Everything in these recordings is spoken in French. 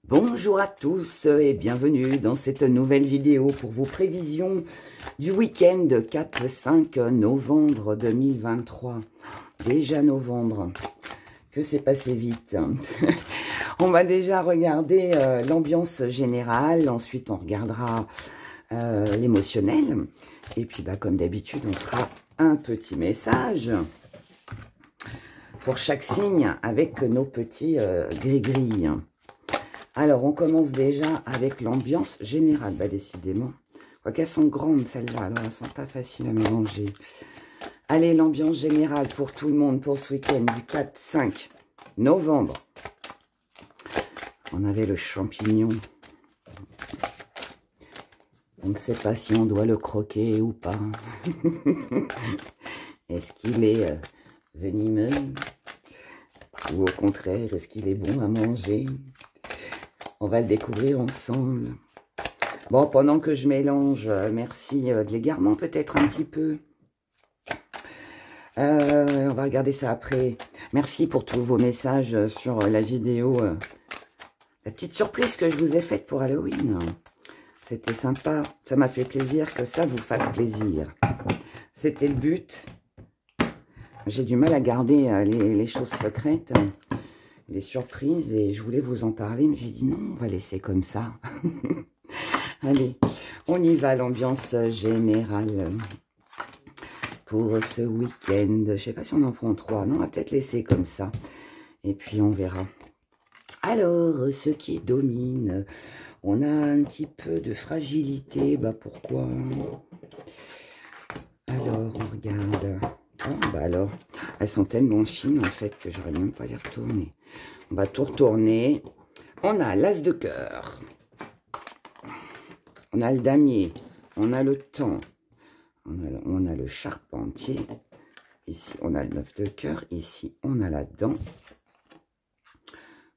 Bonjour à tous et bienvenue dans cette nouvelle vidéo pour vos prévisions du week-end 4-5 novembre 2023. Déjà novembre, que c'est passé vite. On va déjà regarder l'ambiance générale, ensuite on regardera l'émotionnel. Et puis comme d'habitude, on fera un petit message pour chaque signe avec nos petits gris-gris. Alors, on commence déjà avec l'ambiance générale. Décidément. Quoiqu'elles sont grandes, celles-là. Alors, elles ne sont pas faciles à mélanger. Allez, l'ambiance générale pour tout le monde pour ce week-end du 4-5 novembre. On avait le champignon. On ne sait pas si on doit le croquer ou pas. Est-ce qu'il est venimeux? Ou au contraire, est-ce qu'il est bon à manger? On va le découvrir ensemble. Bon, pendant que je mélange, merci de l'égarement peut-être un petit peu. On va regarder ça après. Merci pour tous vos messages sur la vidéo. La petite surprise que je vous ai faite pour Halloween. C'était sympa. Ça m'a fait plaisir que ça vous fasse plaisir. C'était le but. J'ai du mal à garder les choses secrètes. Les surprises, et je voulais vous en parler, mais j'ai dit non, on va laisser comme ça. Allez, on y va, l'ambiance générale pour ce week-end. Je ne sais pas si on en prend 3, non, on va peut-être laisser comme ça, et puis on verra. Alors, ce qui domine, on a un petit peu de fragilité, pourquoi? Alors, on regarde... Oh, alors, elles sont tellement fines en fait que j'aurais même pas les retourner. On va tout retourner. On a l'as de cœur. On a le damier. On a le temps. On a le charpentier. Ici, on a le 9 de cœur. Ici, on a la dent.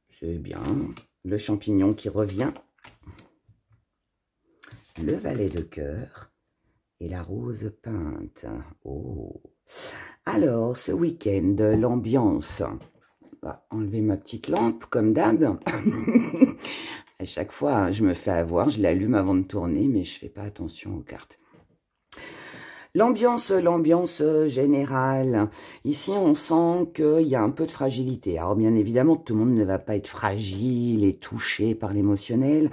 C'est bien. Le champignon qui revient. Le valet de cœur. Et la rose peinte. Oh! Alors, ce week-end, l'ambiance. On va enlever ma petite lampe, comme d'hab. À chaque fois, je me fais avoir, je l'allume avant de tourner, mais je ne fais pas attention aux cartes. L'ambiance générale. Ici, on sent qu'il y a un peu de fragilité. Alors, bien évidemment, tout le monde ne va pas être fragile et touché par l'émotionnel.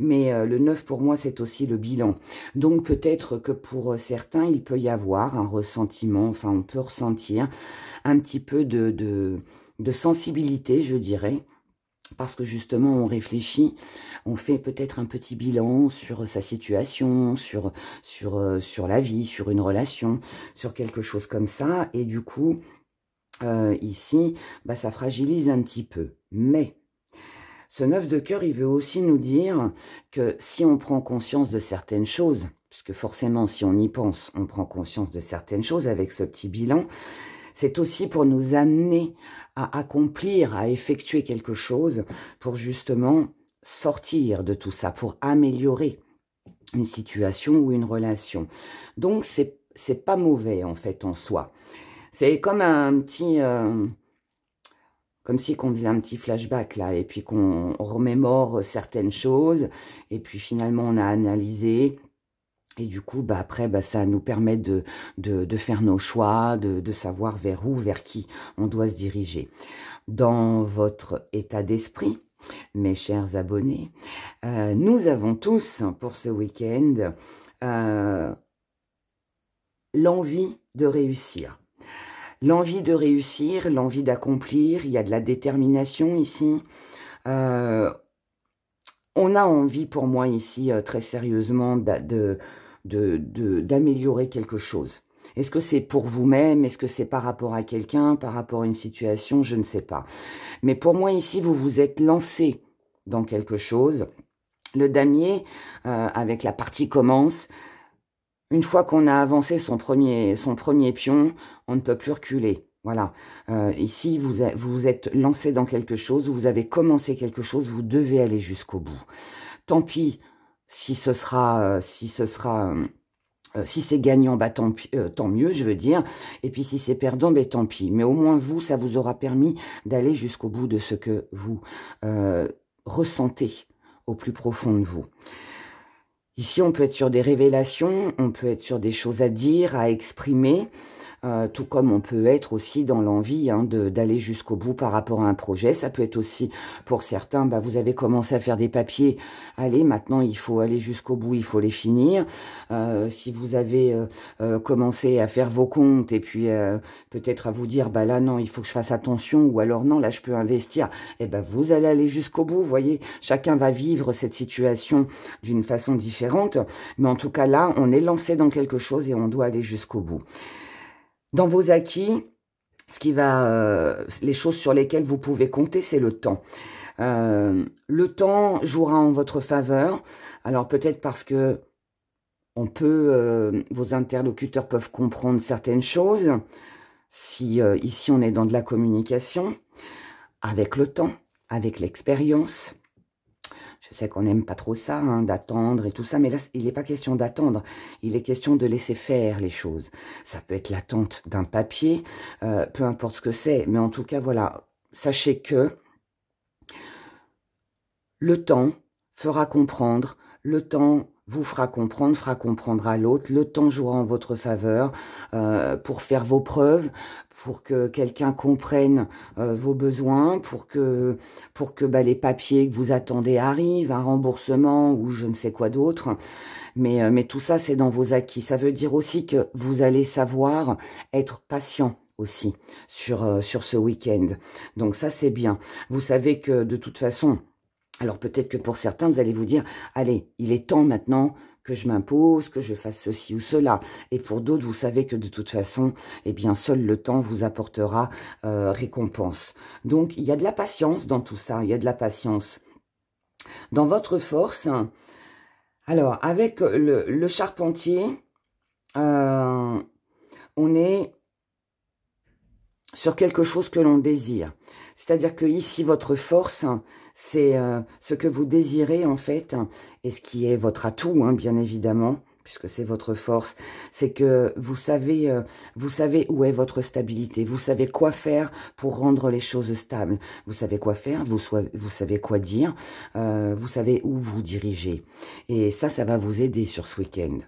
Mais le 9, pour moi, c'est aussi le bilan. Donc, peut-être que pour certains, il peut y avoir un ressentiment, enfin, on peut ressentir un petit peu de sensibilité, je dirais, parce que justement, on réfléchit, on fait peut-être un petit bilan sur sa situation, sur la vie, sur une relation, sur quelque chose comme ça. Et du coup, ici, ça fragilise un petit peu. Mais... ce 9 de cœur, il veut aussi nous dire que si on prend conscience de certaines choses, puisque forcément, si on y pense, on prend conscience de certaines choses avec ce petit bilan, c'est aussi pour nous amener à accomplir, à effectuer quelque chose pour justement sortir de tout ça, pour améliorer une situation ou une relation. Donc, c'est pas mauvais, en fait, en soi. C'est comme un petit... comme si qu'on faisait un petit flashback là, et puis qu'on remémore certaines choses, et puis finalement on a analysé, et du coup après ça nous permet de faire nos choix, de savoir vers où, vers qui on doit se diriger. Dans votre état d'esprit, mes chers abonnés, nous avons tous pour ce week-end l'envie de réussir. L'envie de réussir, l'envie d'accomplir, il y a de la détermination ici. On a envie, pour moi ici, très sérieusement, d'améliorer quelque chose. Est-ce que c'est pour vous-même? Est-ce que c'est par rapport à quelqu'un? Par rapport à une situation? Je ne sais pas. Mais pour moi ici, vous vous êtes lancé dans quelque chose. Le damier, avec la partie commence... une fois qu'on a avancé son premier pion, on ne peut plus reculer. Voilà. Ici, vous vous êtes lancé dans quelque chose, vous avez commencé quelque chose, vous devez aller jusqu'au bout. Tant pis si ce sera, si c'est gagnant, tant mieux, je veux dire. Et puis si c'est perdant, tant pis. Mais au moins vous, ça vous aura permis d'aller jusqu'au bout de ce que vous ressentez au plus profond de vous. Ici, on peut être sur des révélations, on peut être sur des choses à dire, à exprimer, tout comme on peut être aussi dans l'envie d'aller jusqu'au bout par rapport à un projet. Ça peut être aussi, pour certains, vous avez commencé à faire des papiers, allez, maintenant il faut aller jusqu'au bout, il faut les finir. Si vous avez commencé à faire vos comptes et puis peut-être à vous dire, là non, il faut que je fasse attention, ou alors non, là je peux investir, vous allez aller jusqu'au bout. Vous voyez, chacun va vivre cette situation d'une façon différente, mais en tout cas là, on est lancé dans quelque chose et on doit aller jusqu'au bout. Dans vos acquis, les choses sur lesquelles vous pouvez compter, c'est le temps. Le temps jouera en votre faveur. Alors peut-être parce que vos interlocuteurs peuvent comprendre certaines choses. Si ici on est dans de la communication, avec le temps, avec l'expérience. Je sais qu'on n'aime pas trop ça, d'attendre et tout ça, mais là, il n'est pas question d'attendre. Il est question de laisser faire les choses. Ça peut être l'attente d'un papier, peu importe ce que c'est, mais en tout cas, voilà, sachez que le temps fera comprendre, le temps vous fera comprendre à l'autre, le temps jouera en votre faveur pour faire vos preuves, pour que quelqu'un comprenne vos besoins, pour que les papiers que vous attendez arrivent, un remboursement ou je ne sais quoi d'autre. Mais tout ça, c'est dans vos acquis. Ça veut dire aussi que vous allez savoir être patient aussi sur ce week-end. Donc ça, c'est bien. Vous savez que de toute façon... Alors peut-être que pour certains, vous allez vous dire, allez, il est temps maintenant que je m'impose, que je fasse ceci ou cela. Et pour d'autres, vous savez que de toute façon, seul le temps vous apportera récompense. Donc, il y a de la patience dans tout ça, il y a de la patience. Dans votre force, alors, avec le charpentier, on est sur quelque chose que l'on désire. C'est-à-dire que ici, votre force, c'est ce que vous désirez en fait, et ce qui est votre atout, bien évidemment, puisque c'est votre force, c'est que vous savez où est votre stabilité, vous savez quoi faire pour rendre les choses stables, vous savez quoi faire, vous savez quoi dire, vous savez où vous dirigez. Et ça va vous aider sur ce week-end.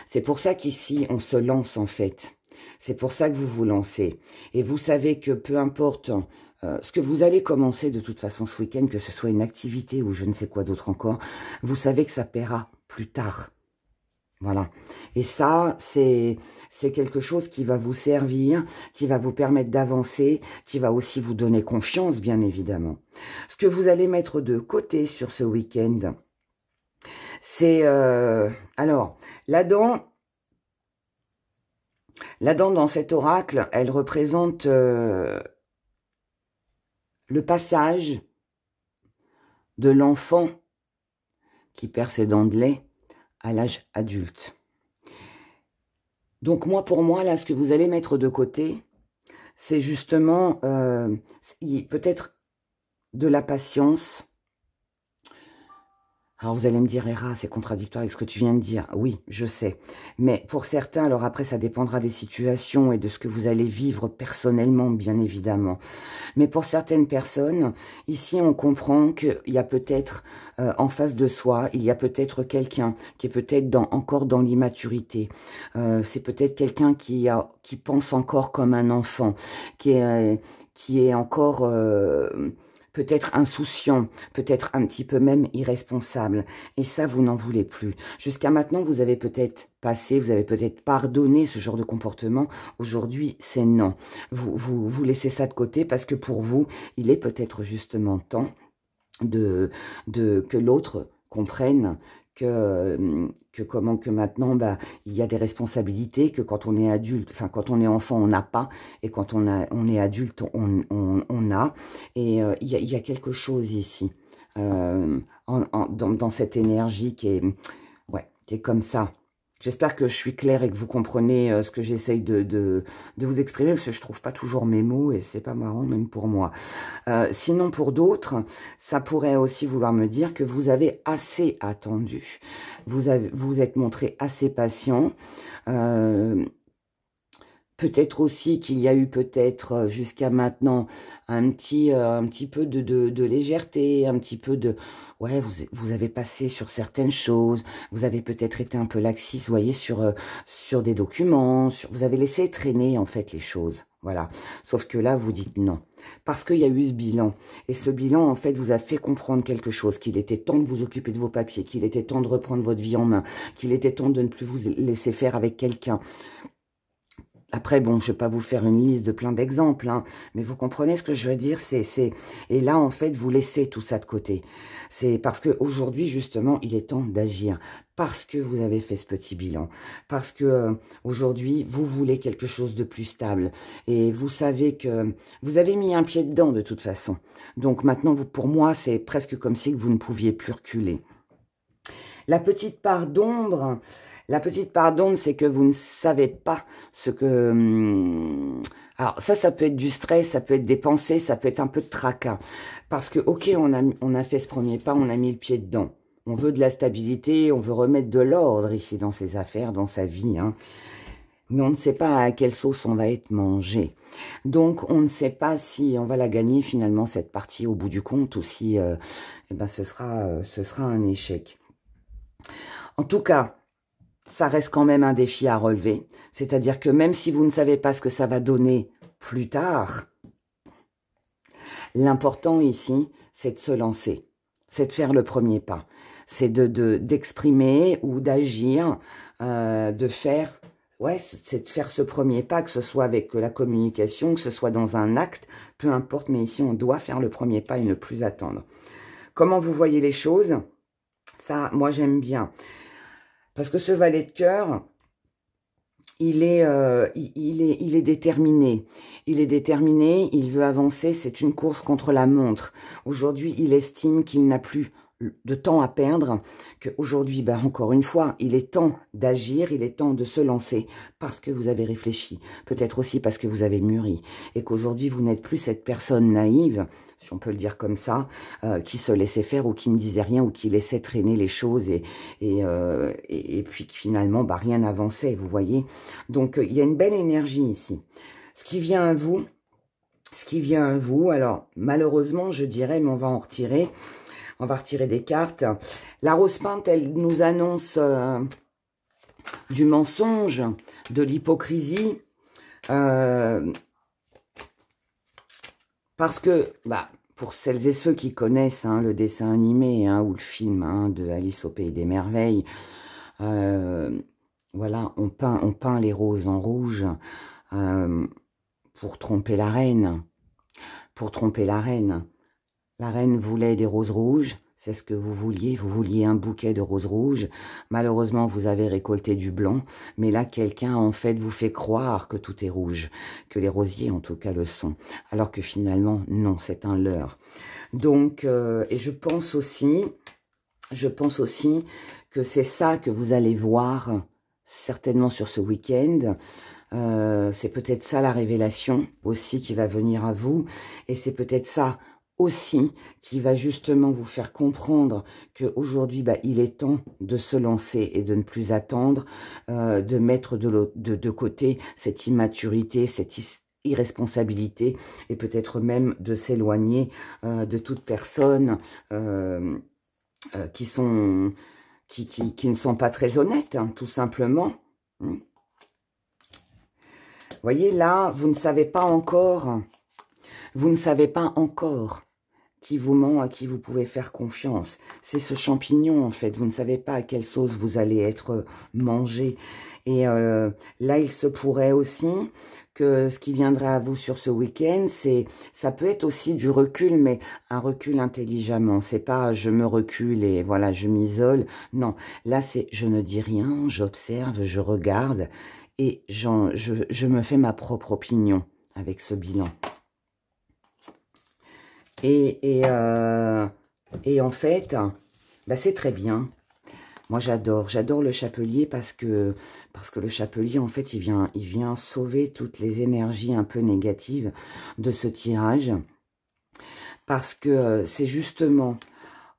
C'est pour ça qu'ici, on se lance en fait. C'est pour ça que vous vous lancez. Et vous savez que peu importe ce que vous allez commencer de toute façon ce week-end, que ce soit une activité ou je ne sais quoi d'autre encore, vous savez que ça paiera plus tard. Voilà. Et ça, c'est quelque chose qui va vous servir, qui va vous permettre d'avancer, qui va aussi vous donner confiance, bien évidemment. Ce que vous allez mettre de côté sur ce week-end, c'est... alors, la dent, dans cet oracle, elle représente le passage de l'enfant qui perd ses dents de lait à l'âge adulte. Donc pour moi, là, ce que vous allez mettre de côté, c'est justement peut-être de la patience. Alors vous allez me dire, Héra, c'est contradictoire avec ce que tu viens de dire. Oui, je sais. Mais pour certains, alors après, ça dépendra des situations et de ce que vous allez vivre personnellement, bien évidemment. Mais pour certaines personnes, ici, on comprend qu'il y a peut-être en face de soi, il y a peut-être quelqu'un qui est peut-être encore dans l'immaturité. C'est peut-être quelqu'un qui pense encore comme un enfant, qui est encore... peut-être insouciant, peut-être un petit peu même irresponsable. Et ça, vous n'en voulez plus. Jusqu'à maintenant, vous avez peut-être passé, vous avez peut-être pardonné ce genre de comportement. Aujourd'hui, c'est non. Vous laissez ça de côté parce que pour vous, il est peut-être justement temps que l'autre comprenne que maintenant il y a des responsabilités, que quand on est adulte, enfin quand on est enfant on n'a pas, et quand on est adulte on a, et il y a quelque chose ici dans cette énergie qui est comme ça. J'espère que je suis claire et que vous comprenez ce que j'essaye de vous exprimer, parce que je trouve pas toujours mes mots et c'est pas marrant même pour moi. Sinon pour d'autres, ça pourrait aussi vouloir me dire que vous avez assez attendu. Vous êtes montré assez patient. Peut-être aussi qu'il y a eu peut-être jusqu'à maintenant un petit peu de légèreté, un petit peu de... Ouais, vous avez passé sur certaines choses, vous avez peut-être été un peu laxiste, vous voyez, sur des documents, vous avez laissé traîner en fait les choses, voilà. Sauf que là, vous dites non, parce qu'il y a eu ce bilan. Et ce bilan, en fait, vous a fait comprendre quelque chose, qu'il était temps de vous occuper de vos papiers, qu'il était temps de reprendre votre vie en main, qu'il était temps de ne plus vous laisser faire avec quelqu'un. Après, bon, je ne vais pas vous faire une liste de plein d'exemples, hein, mais vous comprenez ce que je veux dire, et là, en fait, vous laissez tout ça de côté. C'est parce qu'aujourd'hui, justement, il est temps d'agir, parce que vous avez fait ce petit bilan, parce que aujourd'hui, vous voulez quelque chose de plus stable, et vous savez que vous avez mis un pied dedans de toute façon. Donc maintenant, pour moi, c'est presque comme si vous ne pouviez plus reculer. La petite part d'ombre... La petite part d'ombre, c'est que vous ne savez pas ce que... Alors ça peut être du stress, ça peut être des pensées, ça peut être un peu de tracas. Parce que, ok, on a fait ce premier pas, on a mis le pied dedans. On veut de la stabilité, on veut remettre de l'ordre ici dans ses affaires, dans sa vie. Hein. Mais on ne sait pas à quelle sauce on va être mangé. Donc, on ne sait pas si on va la gagner finalement, cette partie, au bout du compte, ou si eh ben, ce sera un échec. En tout cas... ça reste quand même un défi à relever. C'est-à-dire que même si vous ne savez pas ce que ça va donner plus tard, l'important ici, c'est de se lancer. C'est de faire le premier pas. C'est d'exprimer ou d'agir, de faire... Ouais, c'est de faire ce premier pas, que ce soit avec la communication, que ce soit dans un acte, peu importe, mais ici, on doit faire le premier pas et ne plus attendre. Comment vous voyez les choses? Ça, moi, j'aime bien. Parce que ce valet de cœur, il est déterminé. Il est déterminé, il veut avancer, c'est une course contre la montre. Aujourd'hui, il estime qu'il n'a plus de temps à perdre, qu'aujourd'hui, ben, encore une fois, il est temps d'agir, il est temps de se lancer, parce que vous avez réfléchi, peut-être aussi parce que vous avez mûri, et qu'aujourd'hui, vous n'êtes plus cette personne naïve, si on peut le dire comme ça, qui se laissait faire ou qui ne disait rien ou qui laissait traîner les choses et puis finalement, bah, rien n'avançait, vous voyez. Donc, il y a une belle énergie ici. Ce qui vient à vous, alors malheureusement, je dirais, mais on va en retirer. On va retirer des cartes. La rose peinte, elle nous annonce du mensonge, de l'hypocrisie. Parce que, bah, pour celles et ceux qui connaissent hein, le dessin animé hein, ou le film hein, de Alice au Pays des Merveilles, voilà, on peint les roses en rouge pour tromper la reine. Pour tromper la reine. La reine voulait des roses rouges, c'est ce que vous vouliez un bouquet de roses rouges. Malheureusement, vous avez récolté du blanc, mais là, quelqu'un, en fait, vous fait croire que tout est rouge, que les rosiers, en tout cas, le sont, alors que finalement, non, c'est un leurre. Donc, et je pense aussi que c'est ça que vous allez voir, certainement sur ce week-end. C'est peut-être ça la révélation aussi qui va venir à vous, et c'est peut-être ça aussi qui va justement vous faire comprendre qu'aujourd'hui, bah, il est temps de se lancer et de ne plus attendre, de mettre de côté cette immaturité, cette irresponsabilité et peut-être même de s'éloigner de toute personne qui ne sont pas très honnêtes, hein, tout simplement. Vous voyez, là, vous ne savez pas encore qui vous ment, à qui vous pouvez faire confiance. C'est ce champignon, en fait. Vous ne savez pas à quelle sauce vous allez être mangé. Et là, il se pourrait aussi que ce qui viendra à vous sur ce week-end, ça peut être aussi du recul, mais un recul intelligemment. C'est pas je me recule et voilà, je m'isole. Non, là, c'est je ne dis rien, j'observe, je regarde et je me fais ma propre opinion avec ce bilan. Et en fait, bah c'est très bien. Moi, j'adore le chapelier parce que le chapelier, en fait, il vient sauver toutes les énergies un peu négatives de ce tirage. Parce que c'est justement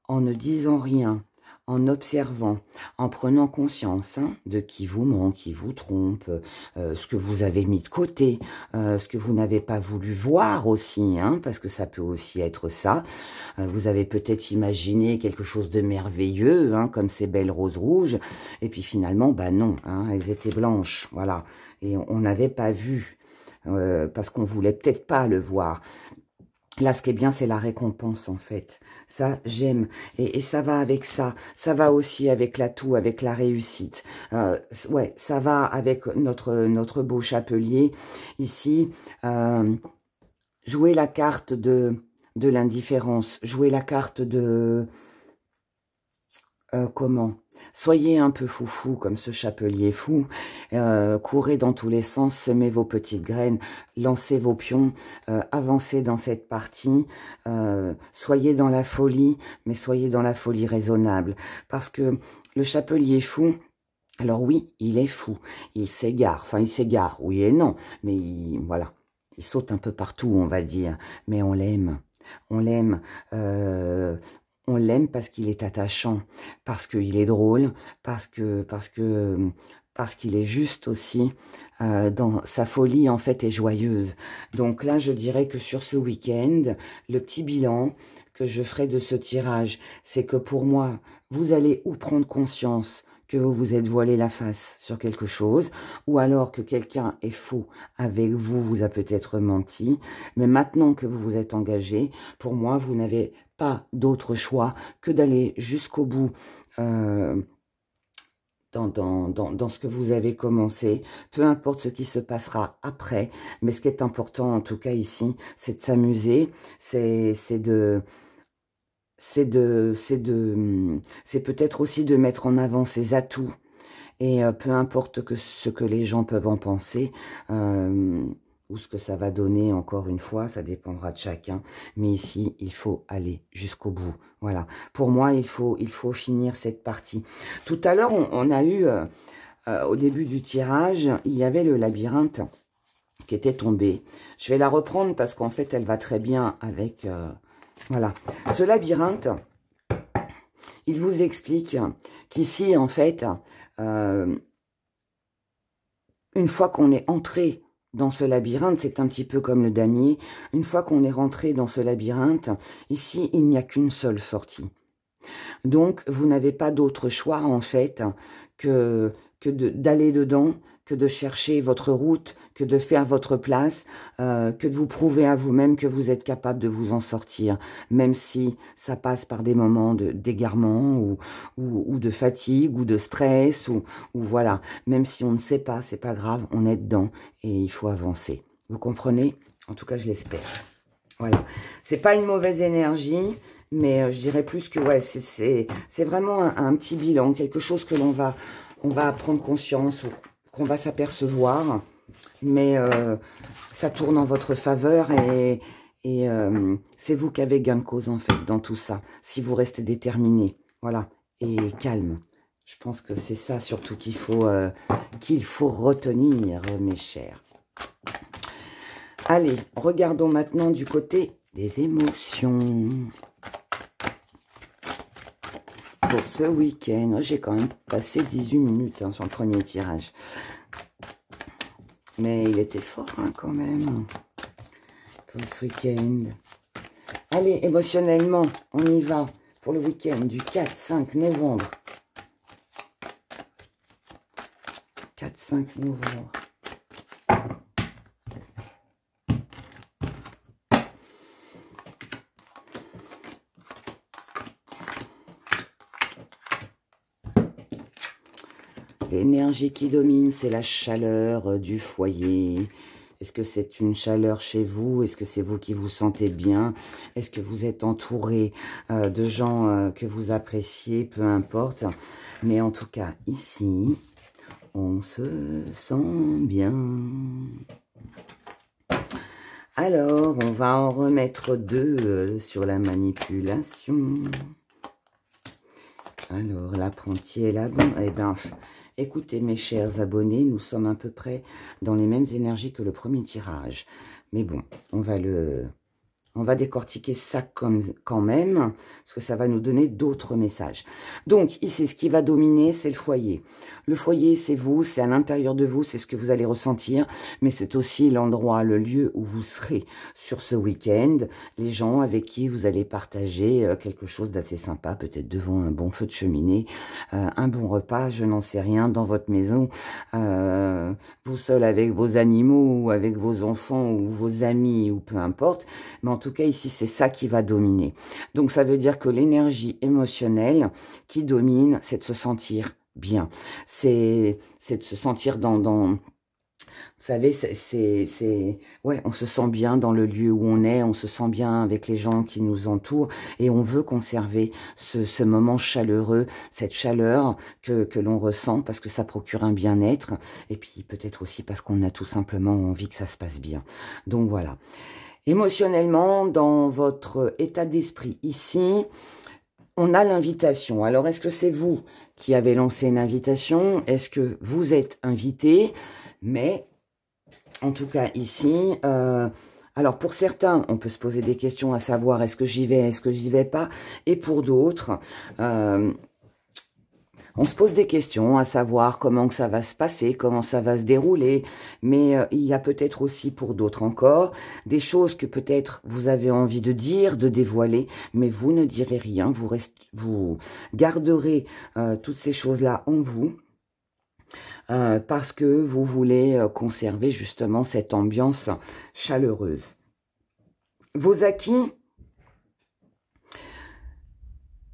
en ne disant rien, en observant, en prenant conscience de qui vous ment, qui vous trompe, ce que vous avez mis de côté, ce que vous n'avez pas voulu voir aussi, parce que ça peut aussi être ça. Vous avez peut-être imaginé quelque chose de merveilleux, comme ces belles roses rouges, et puis finalement, bah non, elles étaient blanches, voilà, et on n'avait pas vu, parce qu'on voulait peut-être pas le voir. Là, ce qui est bien, c'est la récompense, en fait. Ça, j'aime. Et ça va avec ça. Ça va aussi avec l'atout, avec la réussite. Ouais, ça va avec notre beau chapelier. Ici, jouer la carte de l'indifférence. Jouer la carte de... comment ? Soyez un peu foufou comme ce chapelier fou, courez dans tous les sens, semez vos petites graines, lancez vos pions, avancez dans cette partie, soyez dans la folie, mais soyez dans la folie raisonnable. Parce que le chapelier fou, alors oui, il est fou, il s'égare, enfin il s'égare, oui et non, mais voilà, il saute un peu partout, on va dire, mais on l'aime. On l'aime, on l'aime parce qu'il est attachant, parce qu'il est drôle, parce qu'il est juste aussi, dans sa folie en fait est joyeuse. Donc là, je dirais que sur ce week-end, le petit bilan que je ferai de ce tirage, c'est que pour moi, vous allez ou prendre conscience que vous vous êtes voilé la face sur quelque chose, ou alors que quelqu'un est faux avec vous, vous a peut-être menti, mais maintenant que vous vous êtes engagé, pour moi, vous n'avez pas d'autre choix que d'aller jusqu'au bout dans ce que vous avez commencé, peu importe ce qui se passera après, mais ce qui est important en tout cas ici, c'est de s'amuser, c'est peut-être aussi de mettre en avant ses atouts, et peu importe ce que les gens peuvent en penser, ou ce que ça va donner, encore une fois, ça dépendra de chacun. Mais ici, il faut aller jusqu'au bout. Voilà. Pour moi, il faut finir cette partie. Tout à l'heure, on a eu, au début du tirage, il y avait le labyrinthe qui était tombé. Je vais la reprendre parce qu'en fait, elle va très bien avec... voilà. Ce labyrinthe, il vous explique qu'ici, en fait, une fois qu'on est entré dans ce labyrinthe, c'est un petit peu comme le damier, une fois qu'on est rentré dans ce labyrinthe, ici, il n'y a qu'une seule sortie. Donc, vous n'avez pas d'autre choix, en fait, que d'aller dedans, que de chercher votre route, que de faire votre place, que de vous prouver à vous-même que vous êtes capable de vous en sortir, même si ça passe par des moments d'égarement ou de fatigue ou de stress, ou voilà. Même si on ne sait pas, c'est pas grave, on est dedans et il faut avancer. Vous comprenez? En tout cas, je l'espère. Voilà. C'est pas une mauvaise énergie, mais je dirais plus que ouais, c'est vraiment un petit bilan, quelque chose que on va prendre conscience, qu'on va s'apercevoir, mais ça tourne en votre faveur et c'est vous qui avez gain de cause en fait dans tout ça, si vous restez déterminé, voilà, et calme. Je pense que c'est ça surtout qu'il faut retenir, mes chers. Allez, regardons maintenant du côté des émotions. Pour ce week-end, j'ai quand même passé 18 minutes sur le premier tirage. Mais il était fort quand même pour ce week-end. Allez, émotionnellement, on y va pour le week-end du 4-5 novembre. 4-5 novembre. L'énergie qui domine, c'est la chaleur du foyer. Est-ce que c'est une chaleur chez vous? Est-ce que c'est vous qui vous sentez bien? Est-ce que vous êtes entouré de gens que vous appréciez? Peu importe. Mais en tout cas, ici, on se sent bien. Alors, on va en remettre deux sur la manipulation. Alors, l'apprenti est là. Bon, eh bien... Écoutez, mes chers abonnés, nous sommes à peu près dans les mêmes énergies que le premier tirage. Mais bon, on va On va décortiquer ça quand même, parce que ça va nous donner d'autres messages. Donc, ici, ce qui va dominer, c'est le foyer. Le foyer, c'est vous, c'est à l'intérieur de vous, c'est ce que vous allez ressentir, mais c'est aussi l'endroit, le lieu où vous serez sur ce week-end, les gens avec qui vous allez partager quelque chose d'assez sympa, peut-être devant un bon feu de cheminée, un bon repas, je n'en sais rien, dans votre maison, vous seul avec vos animaux, ou avec vos enfants, ou vos amis, ou peu importe, mais en tout cas, ici, c'est ça qui va dominer. Donc, ça veut dire que l'énergie émotionnelle qui domine, c'est de se sentir bien. C'est de se sentir vous savez, ouais, on se sent bien dans le lieu où on est, on se sent bien avec les gens qui nous entourent et on veut conserver ce moment chaleureux, cette chaleur que l'on ressent parce que ça procure un bien-être et puis peut-être aussi parce qu'on a tout simplement envie que ça se passe bien. Donc voilà. Émotionnellement, dans votre état d'esprit ici, on a l'invitation. Alors, est-ce que c'est vous qui avez lancé une invitation? Est-ce que vous êtes invité? Mais, en tout cas, ici, alors pour certains, on peut se poser des questions à savoir est-ce que j'y vais, est-ce que j'y vais pas? Et pour d'autres, on se pose des questions à savoir comment que ça va se passer, comment ça va se dérouler, mais il y a peut-être aussi pour d'autres encore des choses que peut-être vous avez envie de dire, de dévoiler, mais vous ne direz rien, vous garderez toutes ces choses-là en vous parce que vous voulez conserver justement cette ambiance chaleureuse. Vos acquis,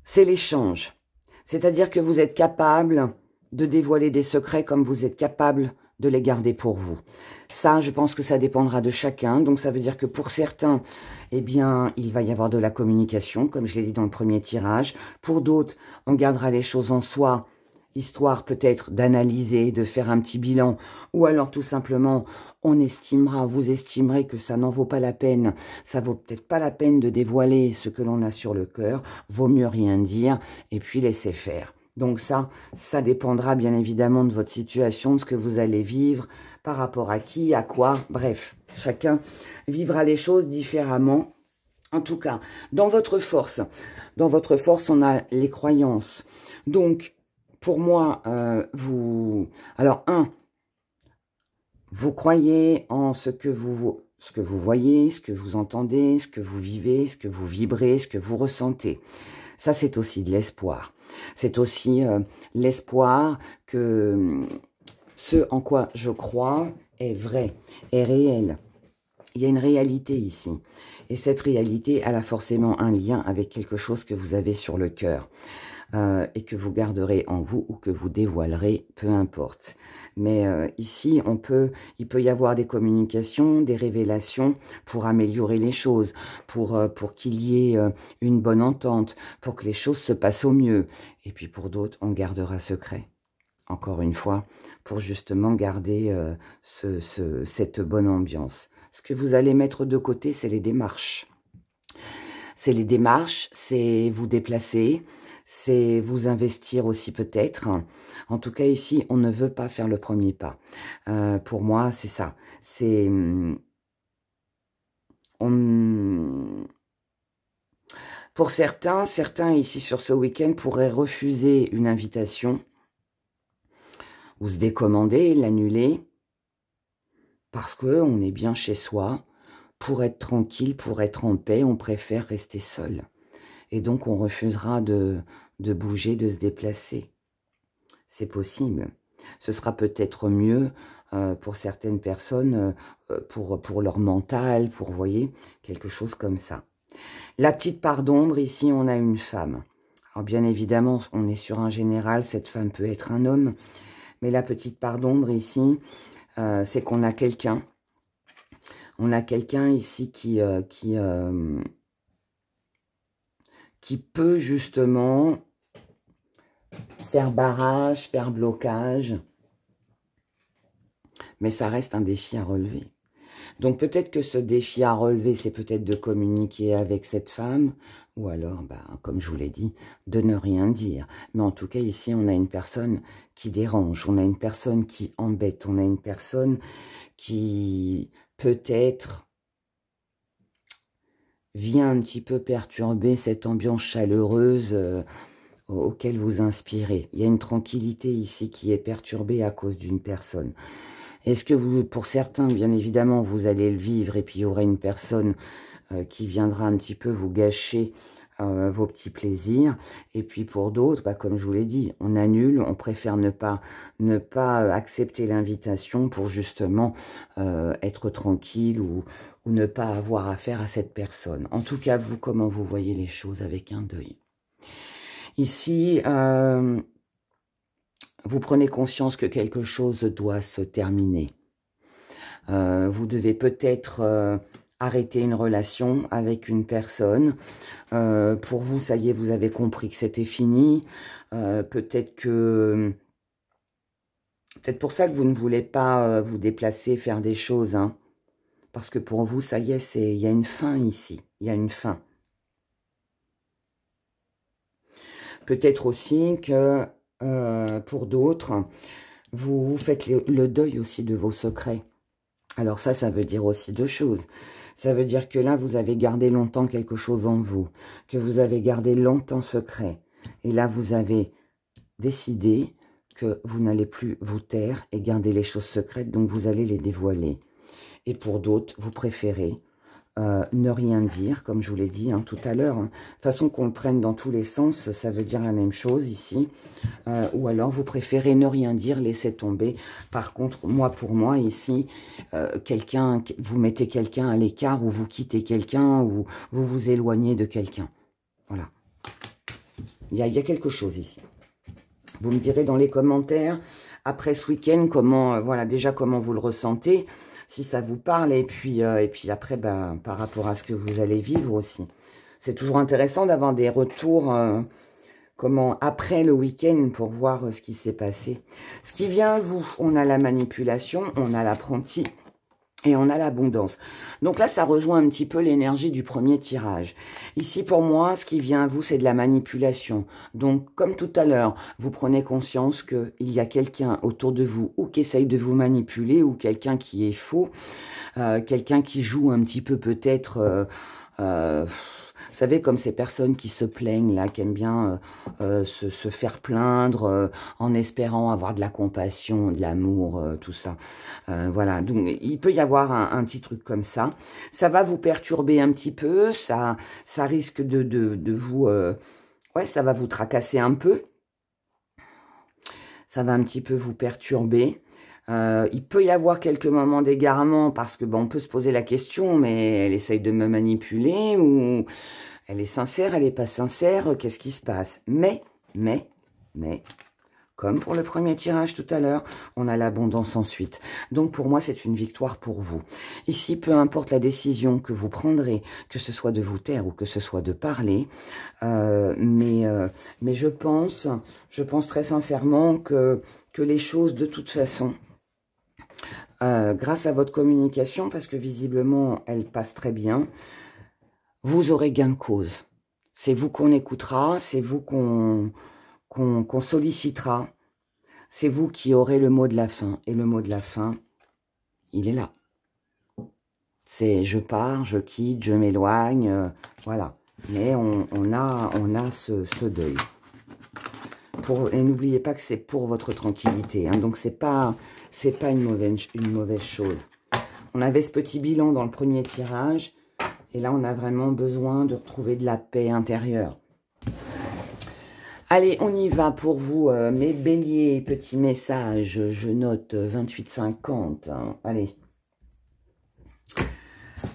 c'est l'échange. C'est-à-dire que vous êtes capable de dévoiler des secrets comme vous êtes capable de les garder pour vous. Ça, je pense que ça dépendra de chacun. Donc, ça veut dire que pour certains, eh bien, il va y avoir de la communication, comme je l'ai dit dans le premier tirage. Pour d'autres, on gardera les choses en soi, histoire peut-être d'analyser, de faire un petit bilan, ou alors tout simplement, on estimera, vous estimerez que ça n'en vaut pas la peine, ça vaut peut-être pas la peine de dévoiler ce que l'on a sur le cœur, vaut mieux rien dire, et puis laisser faire. Donc ça dépendra bien évidemment de votre situation, de ce que vous allez vivre, par rapport à qui, à quoi, bref, chacun vivra les choses différemment. En tout cas, dans votre force, on a les croyances. Donc, pour moi, alors, vous croyez en ce que vous voyez, ce que vous entendez, ce que vous vivez, ce que vous vibrez, ce que vous ressentez. Ça, c'est aussi de l'espoir. C'est aussi l'espoir que ce en quoi je crois est vrai, est réel. Il y a une réalité ici. Et cette réalité, elle a forcément un lien avec quelque chose que vous avez sur le cœur. Et que vous garderez en vous ou que vous dévoilerez, peu importe. Mais ici, il peut y avoir des communications, des révélations pour améliorer les choses, pour qu'il y ait une bonne entente, pour que les choses se passent au mieux. Et puis pour d'autres, on gardera secret. Encore une fois, pour justement garder cette bonne ambiance. Ce que vous allez mettre de côté, c'est les démarches. C'est les démarches, c'est vous déplacer, c'est vous investir aussi peut-être. En tout cas, ici, on ne veut pas faire le premier pas. Pour moi, c'est ça. C'est... Pour certains ici sur ce week-end pourraient refuser une invitation ou se décommander, l'annuler, parce qu'on est bien chez soi. Pour être tranquille, pour être en paix, on préfère rester seul. Et donc, on refusera de bouger, de se déplacer. C'est possible. Ce sera peut-être mieux pour certaines personnes, pour leur mental, pour, vous voyez, quelque chose comme ça. La petite part d'ombre, ici, on a une femme. Alors, bien évidemment, on est sur un général, cette femme peut être un homme. Mais la petite part d'ombre, ici, c'est qu'on a quelqu'un. On a quelqu'un ici qui peut justement faire barrage, faire blocage. Mais ça reste un défi à relever. Donc peut-être que ce défi à relever, c'est peut-être de communiquer avec cette femme, ou alors, comme je vous l'ai dit, de ne rien dire. Mais en tout cas, ici, on a une personne qui dérange, on a une personne qui embête, on a une personne qui peut-être vient un petit peu perturber cette ambiance chaleureuse auquel vous inspirez. Il y a une tranquillité ici qui est perturbée à cause d'une personne. Est-ce que vous, pour certains, bien évidemment, vous allez le vivre et puis il y aura une personne qui viendra un petit peu vous gâcher vos petits plaisirs. Et puis pour d'autres, bah, comme je vous l'ai dit, on annule, on préfère ne pas accepter l'invitation pour justement être tranquille ou ne pas avoir affaire à cette personne. En tout cas, vous, comment vous voyez les choses avec un deuil? Ici, vous prenez conscience que quelque chose doit se terminer. Vous devez peut-être arrêter une relation avec une personne. Pour vous, ça y est, vous avez compris que c'était fini. Peut-être pour ça que vous ne voulez pas vous déplacer, faire des choses. Hein, parce que pour vous, ça y est, il y a une fin ici. Il y a une fin. Peut-être aussi que pour d'autres, vous faites le deuil aussi de vos secrets. Alors ça veut dire aussi deux choses. Ça veut dire que là, vous avez gardé longtemps quelque chose en vous, que vous avez gardé longtemps secret. Et là, vous avez décidé que vous n'allez plus vous taire et garder les choses secrètes, donc vous allez les dévoiler. Et pour d'autres, vous préférez ne rien dire, comme je vous l'ai dit tout à l'heure. Hein. De toute façon, qu'on le prenne dans tous les sens, ça veut dire la même chose ici. Ou alors, vous préférez ne rien dire, laisser tomber. Par contre, pour moi, ici, vous mettez quelqu'un à l'écart ou vous quittez quelqu'un ou vous vous éloignez de quelqu'un. Voilà. Il y a quelque chose ici. Vous me direz dans les commentaires, après ce week-end, déjà comment vous le ressentez, si ça vous parle, et puis après, par rapport à ce que vous allez vivre aussi. C'est toujours intéressant d'avoir des retours après le week-end pour voir ce qui s'est passé. Ce qui vient à vous, on a la manipulation, on a l'apprenti et on a l'abondance. Donc là, ça rejoint un petit peu l'énergie du premier tirage. Ici, pour moi, ce qui vient à vous, c'est de la manipulation. Donc, comme tout à l'heure, vous prenez conscience qu'il y a quelqu'un autour de vous ou qui essaye de vous manipuler ou quelqu'un qui est faux, quelqu'un qui joue un petit peu peut-être... vous savez, comme ces personnes qui se plaignent, là, qui aiment bien se faire plaindre en espérant avoir de la compassion, de l'amour, tout ça. Voilà, donc il peut y avoir un petit truc comme ça. Ça va vous perturber un petit peu, ça risque de vous... ouais, ça va vous tracasser un peu. Ça va un petit peu vous perturber. Il peut y avoir quelques moments d'égarement parce que on peut se poser la question, mais elle essaye de me manipuler ou elle est sincère, elle n'est pas sincère, qu'est-ce qui se passe? Mais, comme pour le premier tirage tout à l'heure, on a l'abondance ensuite. Donc pour moi, c'est une victoire pour vous. Ici, peu importe la décision que vous prendrez, que ce soit de vous taire ou que ce soit de parler, mais je pense très sincèrement que les choses, de toute façon, grâce à votre communication, parce que visiblement, elle passe très bien, vous aurez gain de cause. C'est vous qu'on écoutera, c'est vous qu'on sollicitera, c'est vous qui aurez le mot de la fin. Et le mot de la fin, il est là. C'est je pars, je quitte, je m'éloigne, voilà. Mais on a ce deuil. Et n'oubliez pas que c'est pour votre tranquillité. Hein, donc c'est pas une mauvaise chose. On avait ce petit bilan dans le premier tirage. Et là, on a vraiment besoin de retrouver de la paix intérieure. Allez, on y va pour vous, mes béliers. Petit message, je note 28,50. Hein. Allez.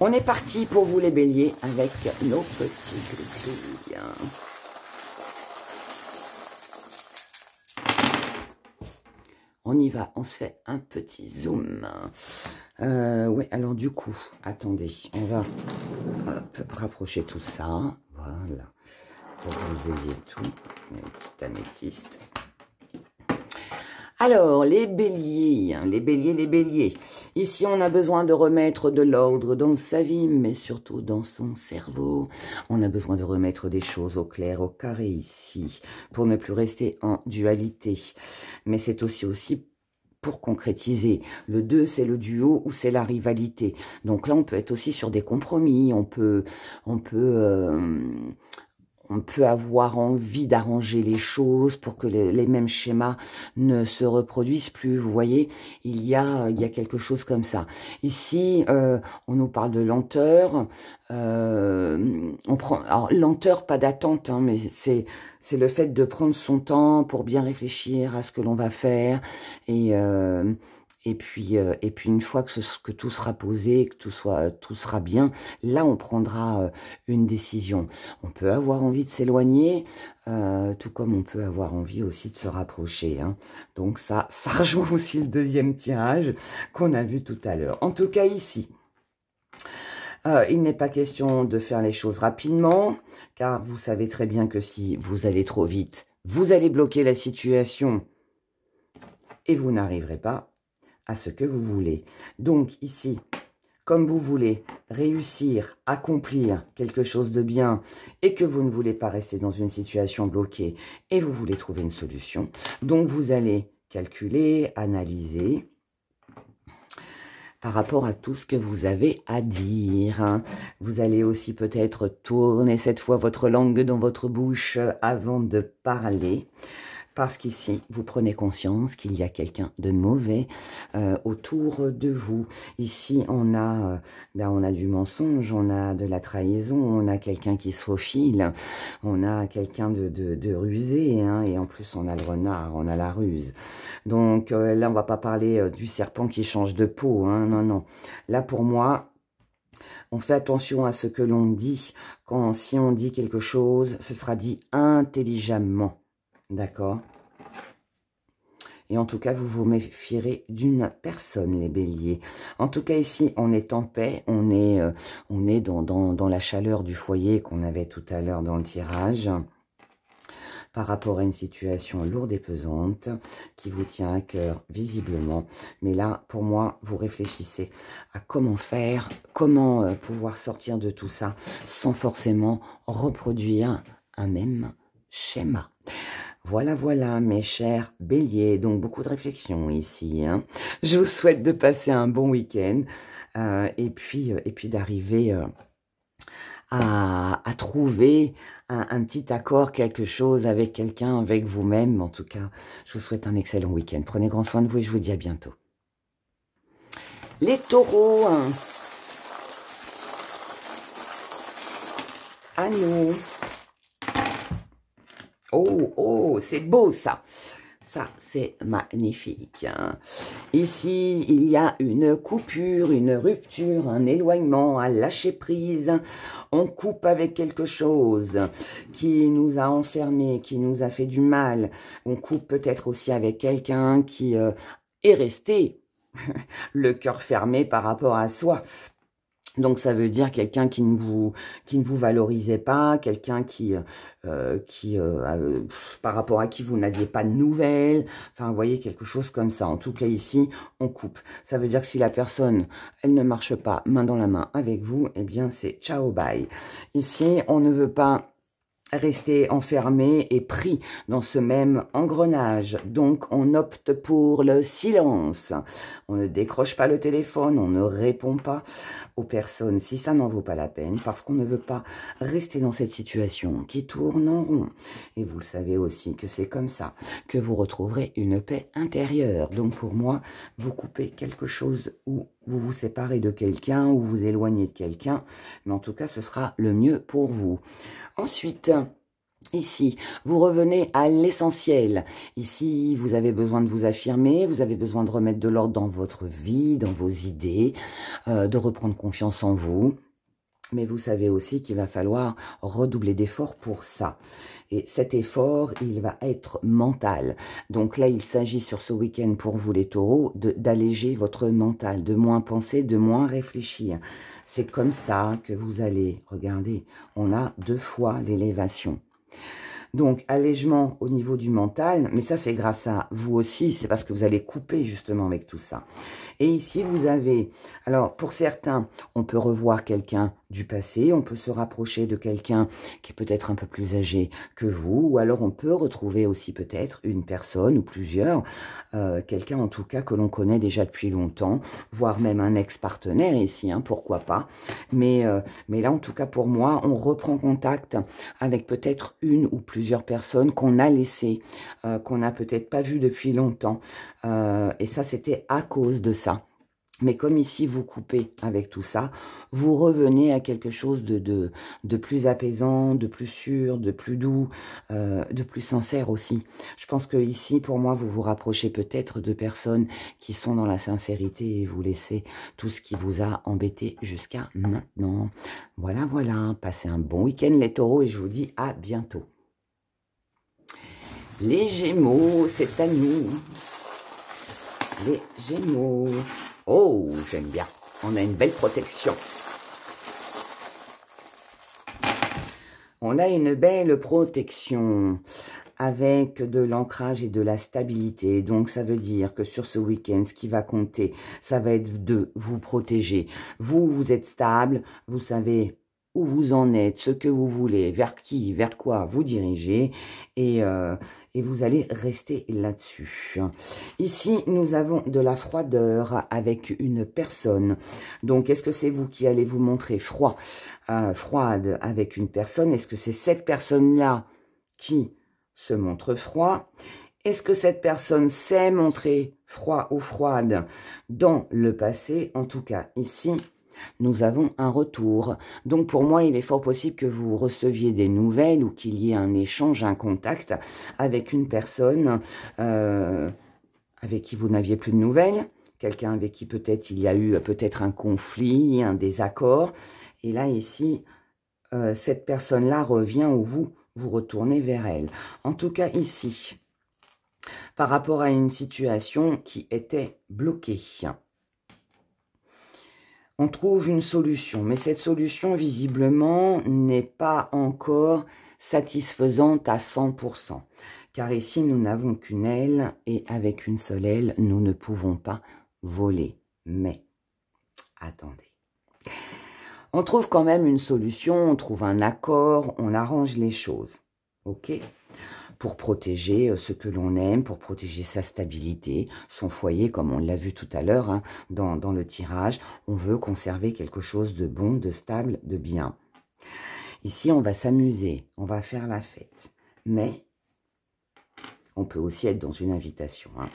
On est parti pour vous, les béliers, avec nos petits gris-gris. On y va, on se fait un petit zoom. Ouais, alors du coup, attendez, on va rapprocher tout ça. Voilà, pour que vous ayez tout, une petite améthyste. Alors, les béliers, hein, les béliers. Ici, on a besoin de remettre de l'ordre dans sa vie, mais surtout dans son cerveau. On a besoin de remettre des choses au clair, au carré ici, pour ne plus rester en dualité. Mais c'est aussi pour concrétiser. Le 2, c'est le duo ou c'est la rivalité. Donc là, on peut être aussi sur des compromis. On peut avoir envie d'arranger les choses pour que les mêmes schémas ne se reproduisent plus. Vous voyez, il y a quelque chose comme ça. Ici, on nous parle de lenteur. Alors, lenteur, pas d'attente, hein, mais c'est le fait de prendre son temps pour bien réfléchir à ce que l'on va faire. Et puis une fois que tout sera posé, que tout sera bien, là on prendra une décision. On peut avoir envie de s'éloigner, tout comme on peut avoir envie aussi de se rapprocher. Hein. Donc ça rejoint aussi le deuxième tirage qu'on a vu tout à l'heure. En tout cas ici, il n'est pas question de faire les choses rapidement, car vous savez très bien que si vous allez trop vite, vous allez bloquer la situation et vous n'arriverez pas à ce que vous voulez. Donc ici, comme vous voulez réussir, accomplir quelque chose de bien et que vous ne voulez pas rester dans une situation bloquée et vous voulez trouver une solution, donc vous allez calculer, analyser par rapport à tout ce que vous avez à dire. Hein. Vous allez aussi peut-être tourner cette fois votre langue dans votre bouche avant de parler. Parce qu'ici, vous prenez conscience qu'il y a quelqu'un de mauvais autour de vous. Ici, on a du mensonge, on a de la trahison, on a quelqu'un qui se faufile, on a quelqu'un de rusé, hein, et en plus, on a le renard, on a la ruse. Donc là, on va pas parler du serpent qui change de peau, hein, non, non. Là, pour moi, on fait attention à ce que l'on dit. Si on dit quelque chose, ce sera dit intelligemment. D'accord. Et en tout cas, vous vous méfierez d'une personne, les béliers. En tout cas, ici, on est en paix. On est dans la chaleur du foyer qu'on avait tout à l'heure dans le tirage. Par rapport à une situation lourde et pesante qui vous tient à cœur, visiblement. Mais là, pour moi, vous réfléchissez à comment faire, comment pouvoir sortir de tout ça sans forcément reproduire un même schéma. Voilà, voilà, mes chers béliers. Donc, beaucoup de réflexion ici. Hein. Je vous souhaite de passer un bon week-end et puis d'arriver à trouver un petit accord, quelque chose avec quelqu'un, avec vous-même. En tout cas, je vous souhaite un excellent week-end. Prenez grand soin de vous et je vous dis à bientôt. Les taureaux. À nous. Oh, oh, c'est beau ça. Ça, c'est magnifique. Hein. Ici, il y a une coupure, une rupture, un éloignement, un lâcher prise. On coupe avec quelque chose qui nous a enfermés, qui nous a fait du mal. On coupe peut-être aussi avec quelqu'un qui est resté le cœur fermé par rapport à soi. Donc, ça veut dire quelqu'un qui ne vous valorisait pas, quelqu'un par rapport à qui vous n'aviez pas de nouvelles. Enfin, vous voyez, quelque chose comme ça. En tout cas, ici, on coupe. Ça veut dire que si la personne, elle ne marche pas main dans la main avec vous, eh bien, c'est ciao, bye. Ici, on ne veut pas rester enfermé et pris dans ce même engrenage. Donc, on opte pour le silence. On ne décroche pas le téléphone, on ne répond pas aux personnes si ça n'en vaut pas la peine, parce qu'on ne veut pas rester dans cette situation qui tourne en rond. Et vous le savez aussi que c'est comme ça que vous retrouverez une paix intérieure. Donc, pour moi, vous coupez quelque chose ou vous vous séparez de quelqu'un ou vous éloignez de quelqu'un, mais en tout cas, ce sera le mieux pour vous. Ensuite, ici, vous revenez à l'essentiel. Ici, vous avez besoin de vous affirmer, vous avez besoin de remettre de l'ordre dans votre vie, dans vos idées, de reprendre confiance en vous. Mais vous savez aussi qu'il va falloir redoubler d'efforts pour ça. Et cet effort, il va être mental. Donc là, il s'agit sur ce week-end pour vous les taureaux d'alléger votre mental, de moins penser, de moins réfléchir. C'est comme ça que vous allez, regardez, on a 2 fois l'élévation. Donc, allègement au niveau du mental, mais ça, c'est grâce à vous aussi, c'est parce que vous allez couper justement avec tout ça. Et ici, vous avez, alors, pour certains, on peut revoir quelqu'un du passé, on peut se rapprocher de quelqu'un qui est peut-être un peu plus âgé que vous, ou alors on peut retrouver aussi peut-être une personne ou plusieurs, quelqu'un en tout cas que l'on connaît déjà depuis longtemps, voire même un ex-partenaire ici, hein, pourquoi pas. Mais là, en tout cas pour moi, on reprend contact avec peut-être une ou plusieurs personnes qu'on a laissées, qu'on n'a peut-être pas vues depuis longtemps. Et ça, c'était à cause de ça. Mais comme ici, vous coupez avec tout ça, vous revenez à quelque chose de plus apaisant, de plus sûr, de plus doux, de plus sincère aussi. Je pense que ici, pour moi, vous vous rapprochez peut-être de personnes qui sont dans la sincérité et vous laissez tout ce qui vous a embêté jusqu'à maintenant. Voilà, voilà. Passez un bon week-end les taureaux et je vous dis à bientôt. Les Gémeaux, c'est à nous. Les Gémeaux. Oh, j'aime bien. On a une belle protection. On a une belle protection avec de l'ancrage et de la stabilité. Donc, ça veut dire que sur ce week-end, ce qui va compter, ça va être de vous protéger. Vous, vous êtes stable, vous savez où vous en êtes, ce que vous voulez, vers qui, vers quoi vous dirigez, et vous allez rester là-dessus. Ici, nous avons de la froideur avec une personne. Donc, est-ce que c'est vous qui allez vous montrer froid, froide avec une personne? Est-ce que c'est cette personne-là qui se montre froid? Est-ce que cette personne s'est montrée froid ou froide dans le passé? En tout cas, ici, nous avons un retour. Donc, pour moi, il est fort possible que vous receviez des nouvelles ou qu'il y ait un échange, un contact avec une personne avec qui vous n'aviez plus de nouvelles, quelqu'un avec qui peut-être il y a eu peut-être un conflit, un désaccord. Et là, ici, cette personne-là revient ou vous retournez vers elle. En tout cas, ici, par rapport à une situation qui était bloquée, on trouve une solution, mais cette solution, visiblement, n'est pas encore satisfaisante à 100%. Car ici, nous n'avons qu'une aile, et avec une seule aile, nous ne pouvons pas voler. Mais, attendez. On trouve quand même une solution, on trouve un accord, on arrange les choses. Ok ? Pour protéger ce que l'on aime, pour protéger sa stabilité, son foyer, comme on l'a vu tout à l'heure hein, dans le tirage. On veut conserver quelque chose de bon, de stable, de bien. Ici, on va s'amuser, on va faire la fête. Mais on peut aussi être dans une invitation. Hein.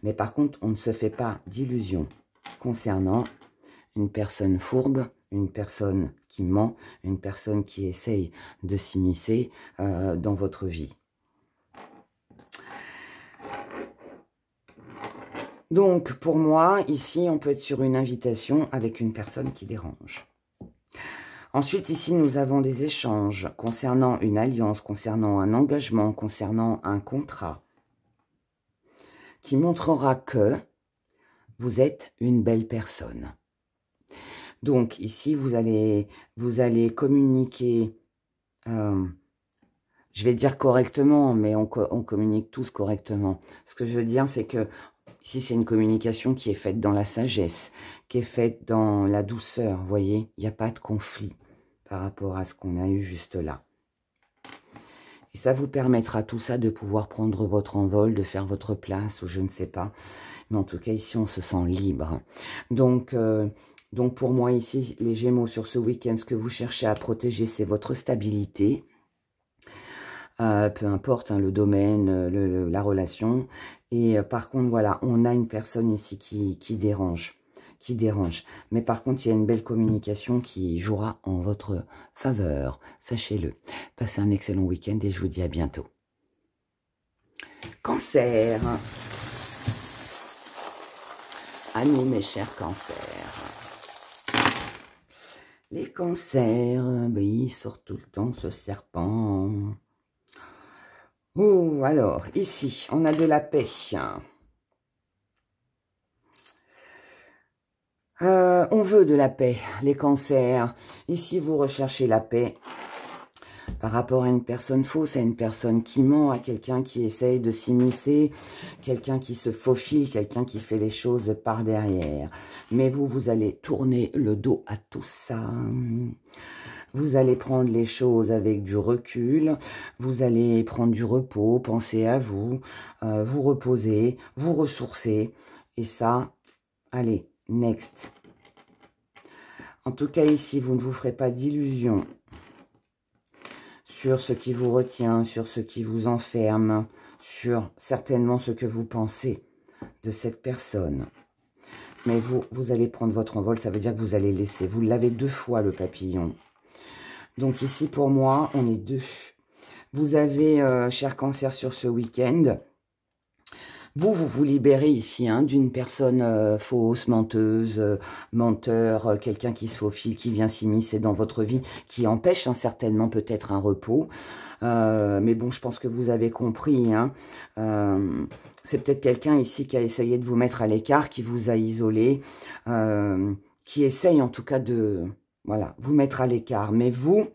Mais par contre, on ne se fait pas d'illusions concernant une personne fourbe, une personne qui ment, une personne qui essaye de s'immiscer dans votre vie. Donc, pour moi, ici, on peut être sur une invitation avec une personne qui dérange. Ensuite, ici, nous avons des échanges concernant une alliance, concernant un engagement, concernant un contrat, qui montrera que vous êtes une belle personne. Donc, ici, vous allez communiquer, je vais dire correctement, mais on communique tous correctement. Ce que je veux dire, c'est que ici, c'est une communication qui est faite dans la sagesse, qui est faite dans la douceur, vous voyez. Il n'y a pas de conflit par rapport à ce qu'on a eu juste là. Et ça vous permettra tout ça de pouvoir prendre votre envol, de faire votre place, ou je ne sais pas. Mais en tout cas, ici, on se sent libre. Donc pour moi, ici, les Gémeaux, sur ce week-end, ce que vous cherchez à protéger, c'est votre stabilité. Peu importe hein, le domaine, la relation. Et par contre, voilà, on a une personne ici qui dérange. Mais par contre, il y a une belle communication qui jouera en votre faveur. Sachez-le. Passez un excellent week-end et je vous dis à bientôt. Cancer. À nous, mes chers cancers. Les cancers, ben, ils sortent tout le temps, ce serpent. Oh, alors, ici, on a de la paix. On veut de la paix, les cancers. Ici, vous recherchez la paix. par rapport à une personne fausse, à une personne qui ment, à quelqu'un qui essaye de s'immiscer, quelqu'un qui se faufile, quelqu'un qui fait les choses par derrière. Mais vous, vous allez tourner le dos à tout ça. Vous allez prendre les choses avec du recul, vous allez prendre du repos, penser à vous, vous reposer, vous ressourcer. Et ça, allez, next. En tout cas, ici, vous ne vous ferez pas d'illusions sur ce qui vous retient, sur ce qui vous enferme, sur certainement ce que vous pensez de cette personne. Mais vous allez prendre votre envol, ça veut dire que vous allez laisser. Vous l'avez 2 fois, le papillon. Donc ici, pour moi, on est 2. Vous avez, cher Cancer, sur ce week-end, vous libérez ici hein, d'une personne fausse, menteuse, menteur, quelqu'un qui se faufile, qui vient s'immiscer dans votre vie, qui empêche certainement peut-être un repos. Mais bon, je pense que vous avez compris. Hein. C'est peut-être quelqu'un ici qui a essayé de vous mettre à l'écart, qui vous a isolé, qui essaye en tout cas de voilà, vous mettre à l'écart. Mais vous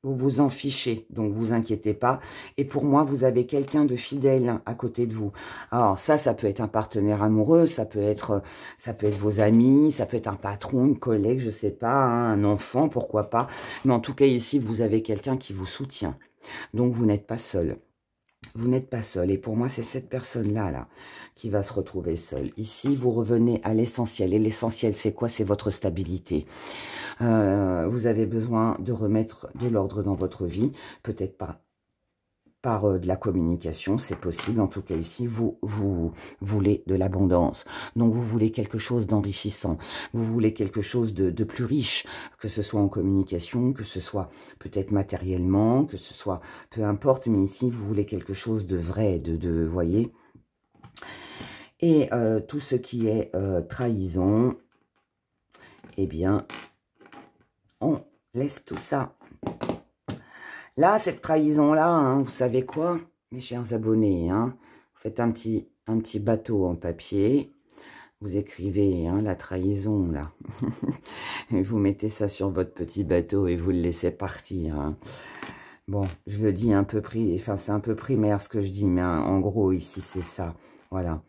vous en fichez, donc vous inquiétez pas. Et pour moi, vous avez quelqu'un de fidèle à côté de vous. Alors ça peut être un partenaire amoureux, ça peut être vos amis, ça peut être un patron, une collègue, je sais pas, hein, un enfant, pourquoi pas. Mais en tout cas, ici, vous avez quelqu'un qui vous soutient. Donc, vous n'êtes pas seul. Vous n'êtes pas seul. Et pour moi, c'est cette personne-là là, qui va se retrouver seule. Ici, vous revenez à l'essentiel. Et l'essentiel, c'est quoi? C'est votre stabilité. Vous avez besoin de remettre de l'ordre dans votre vie. Peut-être pas par de la communication, c'est possible. En tout cas, ici, vous voulez de l'abondance. Donc, vous voulez quelque chose d'enrichissant. Vous voulez quelque chose de plus riche, que ce soit en communication, que ce soit peut-être matériellement, que ce soit, peu importe. Mais ici, vous voulez quelque chose de vrai, voyez. Et tout ce qui est trahison, eh bien, on laisse tout ça. Là, cette trahison-là, hein, vous savez quoi, mes chers abonnés, hein, vous faites un petit bateau en papier, vous écrivez hein, la trahison, là, et vous mettez ça sur votre petit bateau et vous le laissez partir. Hein. Bon, je le dis un peu enfin, c'est un peu primaire ce que je dis, mais hein, en gros, ici, c'est ça. Voilà.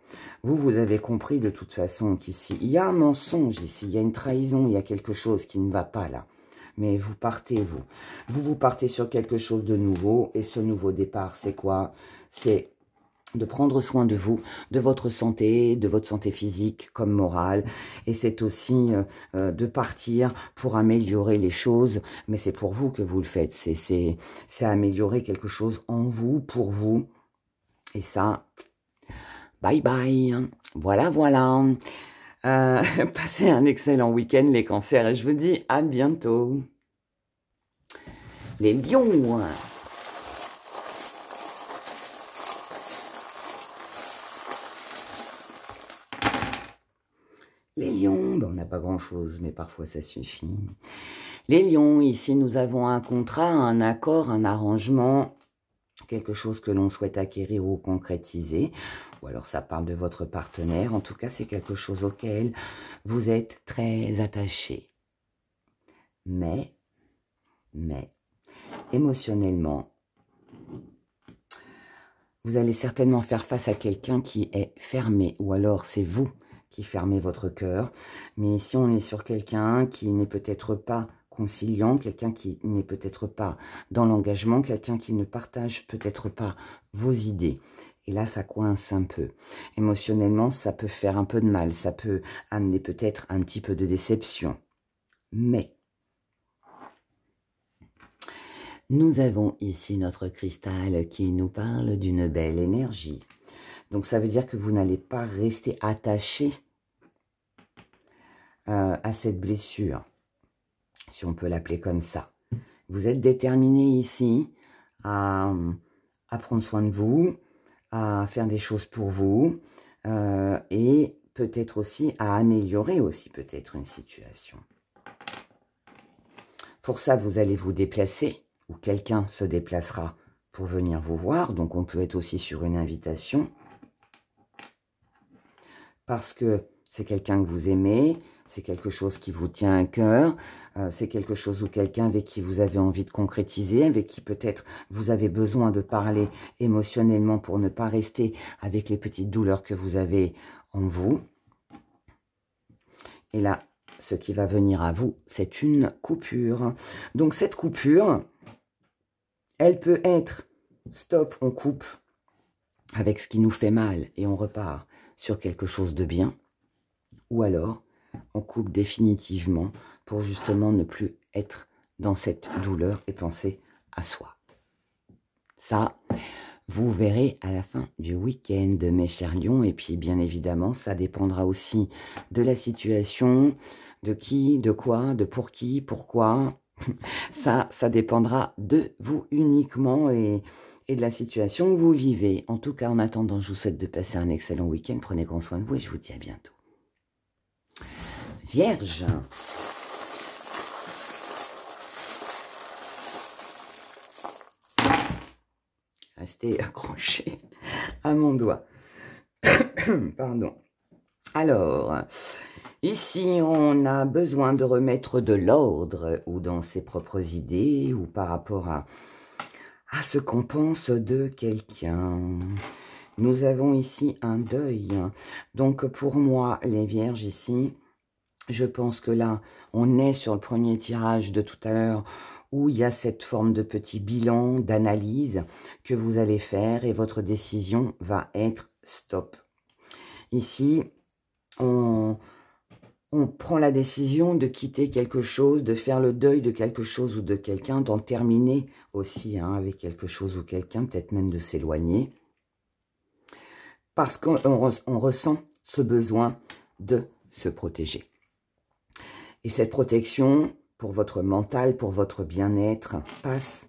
Vous avez compris de toute façon qu'ici, il y a un mensonge ici, il y a une trahison, il y a quelque chose qui ne va pas là. Mais vous partez, vous partez sur quelque chose de nouveau. Et ce nouveau départ, c'est quoi? C'est de prendre soin de vous, de votre santé physique comme morale. Et c'est aussi de partir pour améliorer les choses. Mais c'est pour vous que vous le faites. C'est améliorer quelque chose en vous, pour vous. Et ça, bye bye. Voilà, voilà. Passez un excellent week-end les cancers et je vous dis à bientôt. Les lions. Les lions, ben on n'a pas grand-chose, mais parfois ça suffit. Les lions, ici nous avons un contrat, un accord, un arrangement, quelque chose que l'on souhaite acquérir ou concrétiser. Ou alors ça parle de votre partenaire. En tout cas, c'est quelque chose auquel vous êtes très attaché. Mais, émotionnellement, vous allez certainement faire face à quelqu'un qui est fermé. Ou alors c'est vous qui fermez votre cœur. Mais ici, on est sur quelqu'un qui n'est peut-être pas conciliant, quelqu'un qui n'est peut-être pas dans l'engagement, quelqu'un qui ne partage peut-être pas vos idées. Et là, ça coince un peu. Émotionnellement, ça peut faire un peu de mal. Ça peut amener peut-être un petit peu de déception. Mais nous avons ici notre cristal qui nous parle d'une belle énergie. Donc, ça veut dire que vous n'allez pas rester attaché à cette blessure, si on peut l'appeler comme ça. Vous êtes déterminé ici à prendre soin de vous, à faire des choses pour vous et peut-être aussi à améliorer aussi peut-être une situation. Pour ça, vous allez vous déplacer ou quelqu'un se déplacera pour venir vous voir. Donc, on peut être aussi sur une invitation parce que c'est quelqu'un que vous aimez, c'est quelque chose qui vous tient à cœur, c'est quelque chose ou quelqu'un avec qui vous avez envie de concrétiser, avec qui peut-être vous avez besoin de parler émotionnellement pour ne pas rester avec les petites douleurs que vous avez en vous. Et là, ce qui va venir à vous, c'est une coupure. Donc cette coupure, elle peut être stop, on coupe avec ce qui nous fait mal et on repart sur quelque chose de bien. Ou alors, on coupe définitivement pour justement ne plus être dans cette douleur et penser à soi. Ça, vous verrez à la fin du week-end, mes chers lions. Et puis, bien évidemment, ça dépendra aussi de la situation, de qui, de quoi, de pour qui, pourquoi. Ça dépendra de vous uniquement et de la situation où vous vivez. En tout cas, en attendant, je vous souhaite de passer un excellent week-end. Prenez grand soin de vous et je vous dis à bientôt. Vierge. Restez accroché à mon doigt. Pardon. Alors, ici, on a besoin de remettre de l'ordre ou dans ses propres idées ou par rapport à ce qu'on pense de quelqu'un. Nous avons ici un deuil. Donc, pour moi, les vierges ici, je pense que là, on est sur le premier tirage de tout à l'heure où il y a cette forme de petit bilan, d'analyse que vous allez faire et votre décision va être stop. Ici, on prend la décision de quitter quelque chose, de faire le deuil de quelque chose ou de quelqu'un, d'en terminer aussi avec quelque chose ou quelqu'un, peut-être même de s'éloigner. Parce qu'on ressent ce besoin de se protéger. Et cette protection, pour votre mental, pour votre bien-être, passe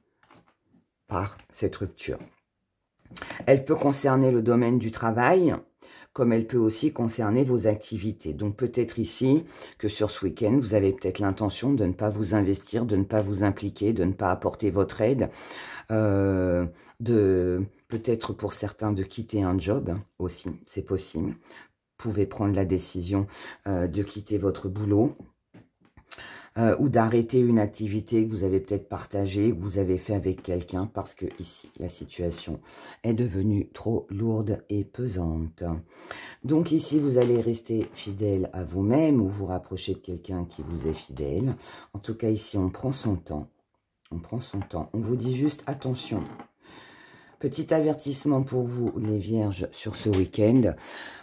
par cette rupture. Elle peut concerner le domaine du travail, comme elle peut aussi concerner vos activités. Donc peut-être ici que sur ce week-end, vous avez peut-être l'intention de ne pas vous investir, de ne pas vous impliquer, de ne pas apporter votre aide, de peut-être pour certains de quitter un job aussi, c'est possible. Vous pouvez prendre la décision de quitter votre boulot. Ou d'arrêter une activité que vous avez peut-être partagée, que vous avez fait avec quelqu'un, parce que ici, la situation est devenue trop lourde et pesante. Donc ici, vous allez rester fidèle à vous-même ou vous rapprocher de quelqu'un qui vous est fidèle. En tout cas, ici, on prend son temps. On prend son temps. On vous dit juste attention. Petit avertissement pour vous, les vierges, sur ce week-end.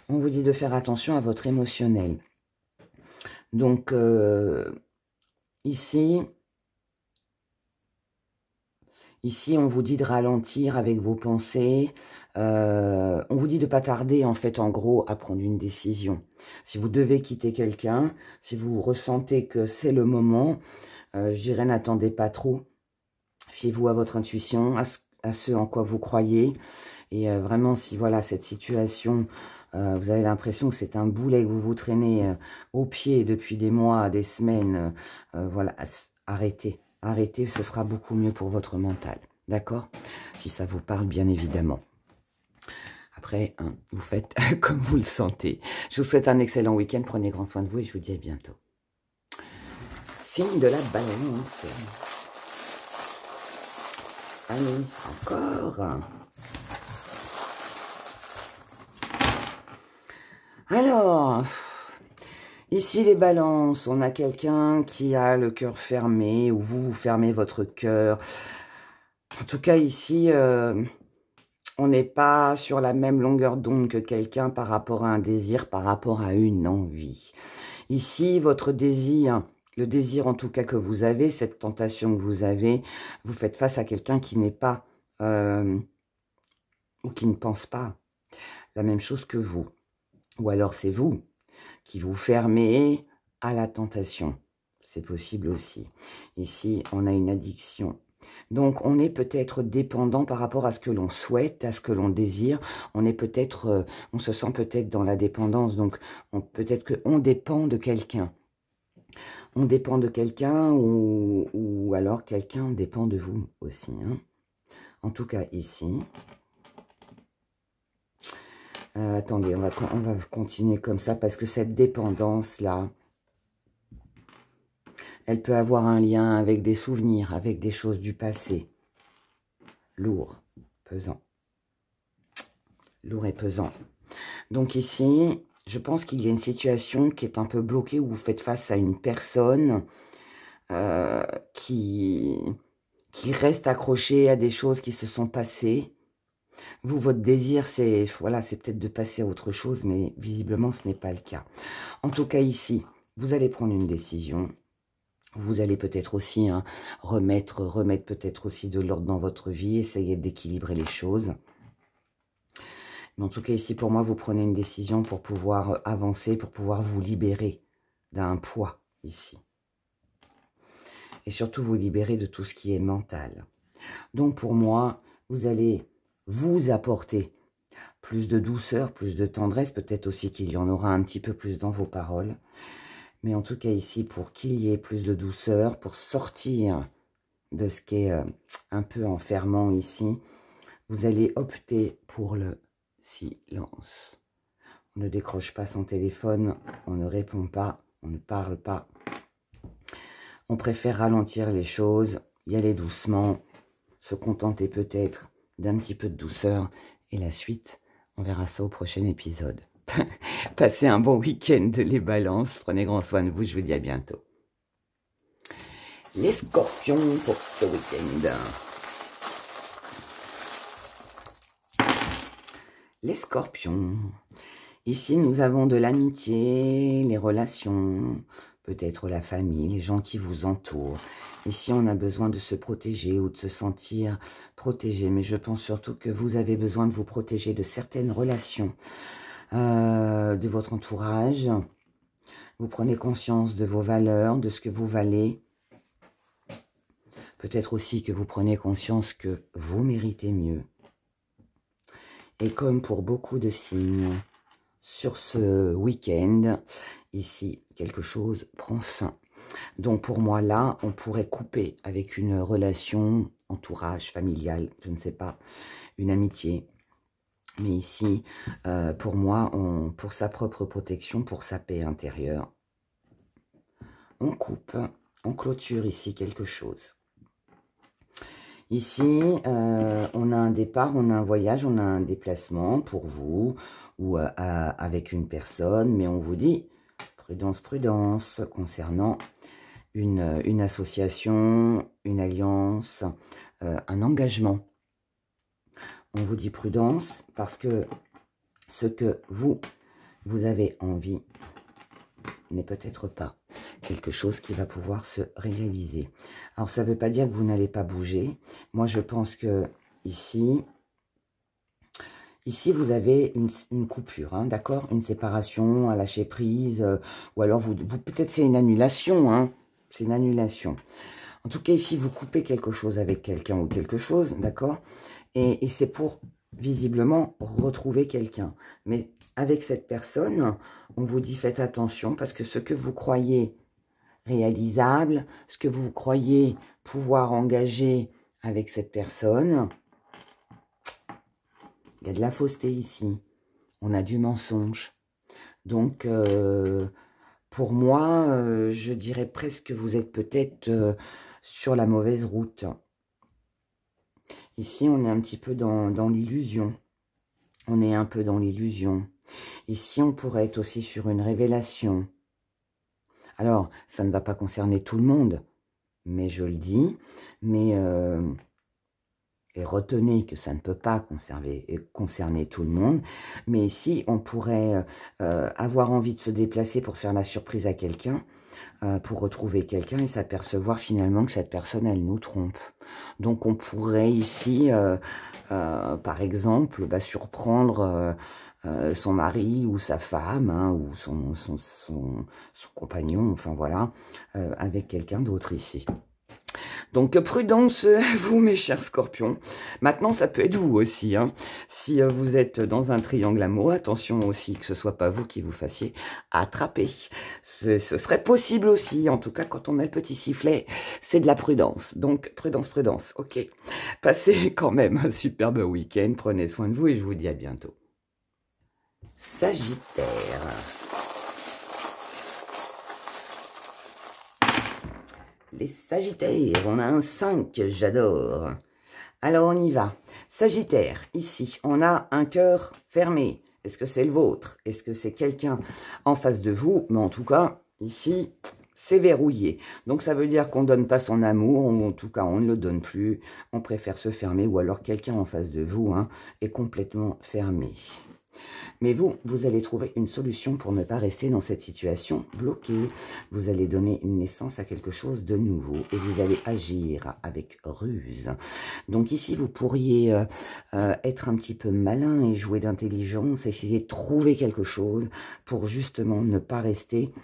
On vous dit de faire attention à votre émotionnel. Donc, Ici, on vous dit de ralentir avec vos pensées. On vous dit de ne pas tarder, en fait, en gros, à prendre une décision. Si vous devez quitter quelqu'un, si vous ressentez que c'est le moment, je dirais n'attendez pas trop. Fiez-vous à votre intuition, à ce en quoi vous croyez. Et vraiment, si voilà cette situation, vous avez l'impression que c'est un boulet que vous vous traînez au pied depuis des mois, des semaines, voilà, arrêtez, arrêtez, ce sera beaucoup mieux pour votre mental, d'accord? Si ça vous parle, bien évidemment. Après, vous faites comme vous le sentez. Je vous souhaite un excellent week-end, prenez grand soin de vous et je vous dis à bientôt. Signe de la balance. Allez, encore. Alors, ici les balances, on a quelqu'un qui a le cœur fermé, ou vous fermez votre cœur. En tout cas, ici, on n'est pas sur la même longueur d'onde que quelqu'un par rapport à un désir, par rapport à une envie. Ici, votre désir, le désir en tout cas que vous avez, cette tentation que vous avez, vous faites face à quelqu'un qui n'est pas, ou qui ne pense pas la même chose que vous. Ou alors c'est vous qui vous fermez à la tentation. C'est possible aussi. Ici, on a une addiction. Donc, on est peut-être dépendant par rapport à ce que l'on souhaite, à ce que l'on désire. On est peut-être, on se sent peut-être dans la dépendance. Donc, peut-être qu'on dépend de quelqu'un. On dépend de quelqu'un ou alors quelqu'un dépend de vous aussi. Hein. En tout cas, ici... attendez, on va continuer comme ça parce que cette dépendance-là, Elle peut avoir un lien avec des souvenirs, avec des choses du passé. Lourd, pesant. Lourd et pesant. Donc ici, je pense qu'il y a une situation qui est un peu bloquée où vous faites face à une personne qui reste accrochée à des choses qui se sont passées. Vous, votre désir, c'est voilà, c'est peut-être de passer à autre chose, mais visiblement, ce n'est pas le cas. En tout cas, ici, vous allez prendre une décision. Vous allez peut-être aussi remettre peut-être aussi de l'ordre dans votre vie, essayer d'équilibrer les choses. Mais en tout cas, ici, pour moi, vous prenez une décision pour pouvoir avancer, pour pouvoir vous libérer d'un poids, ici. Et surtout, vous libérer de tout ce qui est mental. Donc, pour moi, vous allez vous apporter plus de douceur, plus de tendresse. Peut-être aussi qu'il y en aura un petit peu plus dans vos paroles. Mais en tout cas, ici, pour qu'il y ait plus de douceur, pour sortir de ce qui est un peu enfermant ici, vous allez opter pour le silence. On ne décroche pas son téléphone, on ne répond pas, on ne parle pas. On préfère ralentir les choses, y aller doucement, se contenter peut-être d'un petit peu de douceur. Et la suite, on verra ça au prochain épisode. Passez un bon week-end les balances. Prenez grand soin de vous, je vous dis à bientôt. Les scorpions pour ce week-end. Les scorpions. Ici, nous avons de l'amitié, les relations, peut-être la famille, les gens qui vous entourent. Ici, on a besoin de se protéger ou de se sentir protégé. Mais je pense surtout que vous avez besoin de vous protéger de certaines relations, de votre entourage. Vous prenez conscience de vos valeurs, de ce que vous valez. Peut-être aussi que vous prenez conscience que vous méritez mieux. Et comme pour beaucoup de signes, sur ce week-end, ici, quelque chose prend fin. Donc pour moi, là, on pourrait couper avec une relation, entourage, familial, je ne sais pas, une amitié. Mais ici, pour moi, pour sa propre protection, pour sa paix intérieure, on coupe, on clôture ici quelque chose. Ici, on a un départ, on a un voyage, on a un déplacement pour vous ou avec une personne, mais on vous dit prudence, prudence concernant une association, une alliance, un engagement. On vous dit prudence parce que ce que vous avez envie n'est peut-être pas quelque chose qui va pouvoir se réaliser. Alors, ça ne veut pas dire que vous n'allez pas bouger. Moi, je pense que ici, vous avez une coupure, hein, d'accord? Une séparation, à lâcher prise, ou alors peut-être c'est une annulation, hein? C'est une annulation. En tout cas, ici, vous coupez quelque chose avec quelqu'un ou quelque chose, d'accord? Et c'est pour, visiblement, retrouver quelqu'un. Mais avec cette personne, on vous dit faites attention parce que ce que vous croyez réalisable, ce que vous croyez pouvoir engager avec cette personne, il y a de la fausseté ici. On a du mensonge. Donc, pour moi, je dirais presque que vous êtes peut-être sur la mauvaise route. Ici, on est un petit peu dans l'illusion. On est un peu dans l'illusion. Ici, on pourrait être aussi sur une révélation. Alors, ça ne va pas concerner tout le monde, mais je le dis. Mais et retenez que ça ne peut pas concerner tout le monde. Mais ici, on pourrait avoir envie de se déplacer pour faire la surprise à quelqu'un, pour retrouver quelqu'un et s'apercevoir finalement que cette personne, elle nous trompe. Donc, on pourrait ici, par exemple, surprendre son mari ou sa femme, hein, ou son compagnon, enfin voilà, avec quelqu'un d'autre ici. Donc, prudence, vous, mes chers scorpions. Maintenant, ça peut être vous aussi. Hein. Si vous êtes dans un triangle amoureux, attention aussi que ce ne soit pas vous qui vous fassiez attraper. Ce serait possible aussi. En tout cas, quand on a le petit sifflet, c'est de la prudence. Donc, prudence, prudence. Ok. Passez quand même un superbe week-end. Prenez soin de vous et je vous dis à bientôt. Sagittaire. les Sagittaires, on a un 5, j'adore. Alors, on y va. Sagittaire, ici, on a un cœur fermé. Est-ce que c'est le vôtre? Est-ce que c'est quelqu'un en face de vous? Mais en tout cas, ici, c'est verrouillé. Donc, ça veut dire qu'on ne donne pas son amour, ou en tout cas, on ne le donne plus. On préfère se fermer, ou alors quelqu'un en face de vous est complètement fermé. Mais vous allez trouver une solution pour ne pas rester dans cette situation bloquée. Vous allez donner naissance à quelque chose de nouveau et vous allez agir avec ruse. Donc ici, vous pourriez être un petit peu malin et jouer d'intelligence, essayer de trouver quelque chose pour justement ne pas rester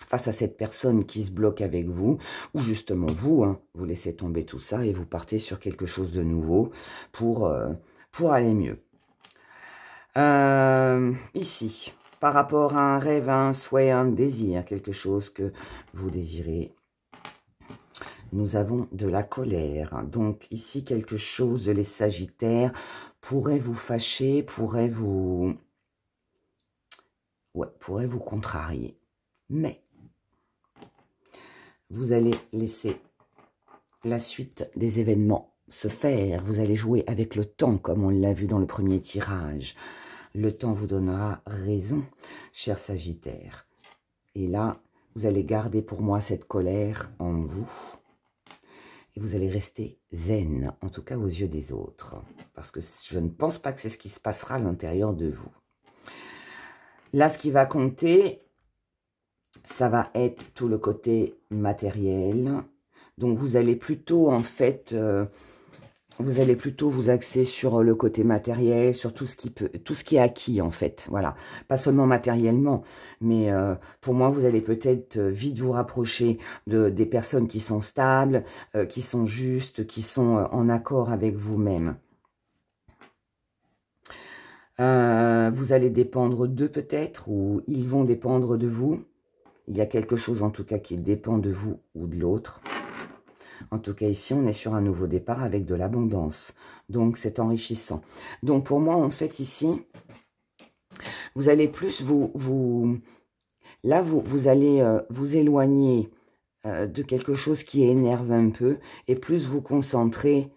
face à cette personne qui se bloque avec vous, ou justement vous laissez tomber tout ça et vous partez sur quelque chose de nouveau pour aller mieux. Ici, par rapport à un rêve, un souhait, un désir, quelque chose que vous désirez, nous avons de la colère. Donc ici, quelque chose, les Sagittaires, pourrait vous fâcher, pourrait vous contrarier. Mais vous allez laisser la suite des événements se faire. Vous allez jouer avec le temps, comme on l'a vu dans le premier tirage. Le temps vous donnera raison, cher Sagittaire. Et là, vous allez garder pour moi cette colère en vous. Et vous allez rester zen, en tout cas aux yeux des autres. Parce que je ne pense pas que c'est ce qui se passera à l'intérieur de vous. Là, ce qui va compter, ça va être tout le côté matériel. Donc, vous allez plutôt, en fait... vous allez plutôt vous axer sur le côté matériel, sur tout ce qui est acquis en fait, voilà. Pas seulement matériellement, mais pour moi, vous allez peut-être vite vous rapprocher des personnes qui sont stables, qui sont justes, qui sont en accord avec vous-même. Vous allez dépendre d'eux peut-être, ou ils vont dépendre de vous. Il y a quelque chose en tout cas qui dépend de vous ou de l'autre. En tout cas, ici, on est sur un nouveau départ avec de l'abondance. Donc, c'est enrichissant. Donc, pour moi, en fait, ici, vous allez plus vous allez vous éloigner de quelque chose qui énerve un peu et plus vous concentrer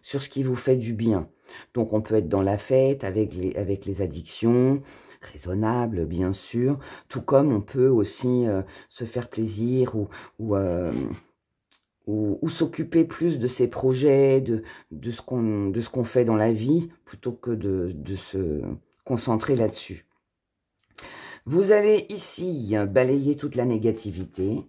sur ce qui vous fait du bien. Donc, on peut être dans la fête avec les addictions, raisonnables, bien sûr, tout comme on peut aussi se faire plaisir ou s'occuper plus de ses projets, de ce qu'on fait dans la vie, plutôt que de se concentrer là-dessus. Vous allez ici balayer toute la négativité.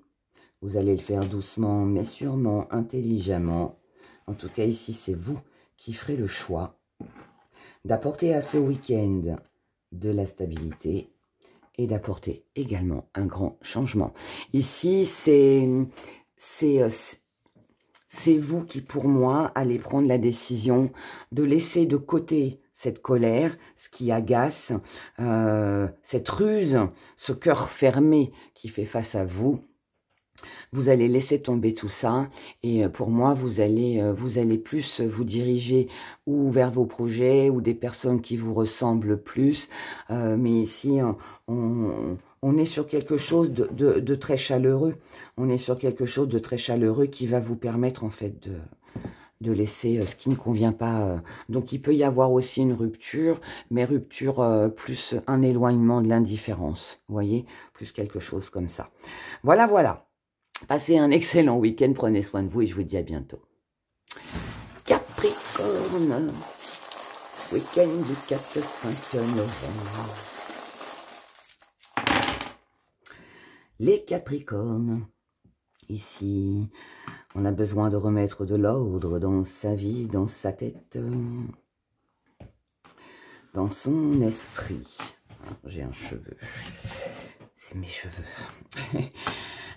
Vous allez le faire doucement, mais sûrement, intelligemment. En tout cas, ici, c'est vous qui ferez le choix d'apporter à ce week-end de la stabilité et d'apporter également un grand changement. Ici, c'est vous qui, pour moi, allez prendre la décision de laisser de côté cette colère, ce qui agace, cette ruse, ce cœur fermé qui fait face à vous. Vous allez laisser tomber tout ça et pour moi, vous allez plus vous diriger ou vers vos projets ou des personnes qui vous ressemblent plus. Mais ici, on est sur quelque chose de très chaleureux. On est sur quelque chose de très chaleureux qui va vous permettre en fait de laisser ce qui ne convient pas. Donc, il peut y avoir aussi une rupture, mais rupture plus un éloignement de l'indifférence. Vous voyez, plus quelque chose comme ça. Voilà, voilà. Passez un excellent week-end, prenez soin de vous et je vous dis à bientôt. Capricorne, week-end du 4-5 novembre. Les Capricornes, ici, on a besoin de remettre de l'ordre dans sa vie, dans sa tête, dans son esprit. J'ai un cheveu, c'est mes cheveux.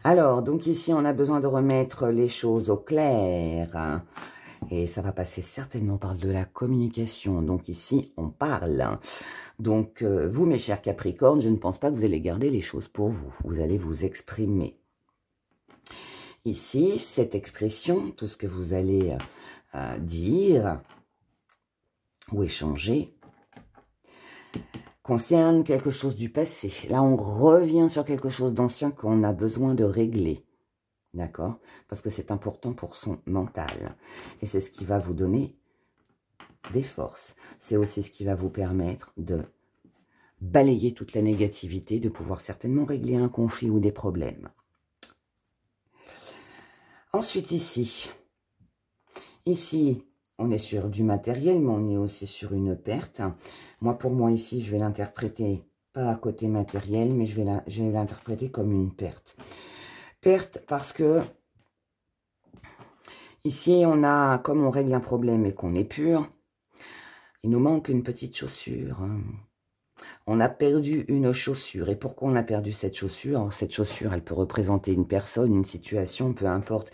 Alors, donc ici, on a besoin de remettre les choses au clair. Et ça va passer certainement par de la communication. Donc ici, on parle. Donc, vous, mes chers Capricornes, je ne pense pas que vous allez garder les choses pour vous. Vous allez vous exprimer. Ici, cette expression, tout ce que vous allez dire ou échanger, concerne quelque chose du passé. Là, on revient sur quelque chose d'ancien qu'on a besoin de régler. d'accord? Parce que c'est important pour son mental. Et c'est ce qui va vous donner des forces. C'est aussi ce qui va vous permettre de balayer toute la négativité, de pouvoir certainement régler un conflit ou des problèmes. Ensuite ici, on est sur du matériel, mais on est aussi sur une perte. Moi, pour moi, ici, je vais l'interpréter pas à côté matériel, mais je vais l'interpréter comme une perte. Perte parce que ici, comme on règle un problème et qu'on est pur, il nous manque une petite chaussure. On a perdu une chaussure. Et pourquoi on a perdu cette chaussure? Alors, cette chaussure, elle peut représenter une personne, une situation, peu importe.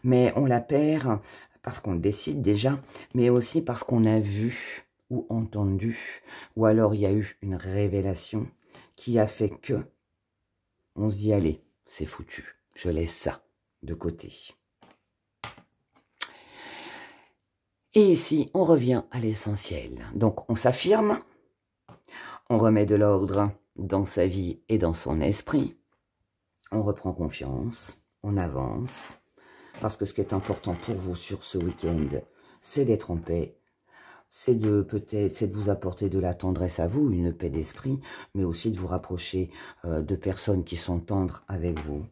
Mais on la perd parce qu'on le décide déjà, mais aussi parce qu'on a vu ou entendu, ou alors il y a eu une révélation qui a fait que on se dit, allez, c'est foutu, je laisse ça de côté. Et ici, on revient à l'essentiel. Donc, on s'affirme, on remet de l'ordre dans sa vie et dans son esprit, on reprend confiance, on avance, parce que ce qui est important pour vous sur ce week-end, c'est d'être en paix, c'est de vous apporter de la tendresse à vous, une paix d'esprit, mais aussi de vous rapprocher de personnes qui sont tendres avec vous.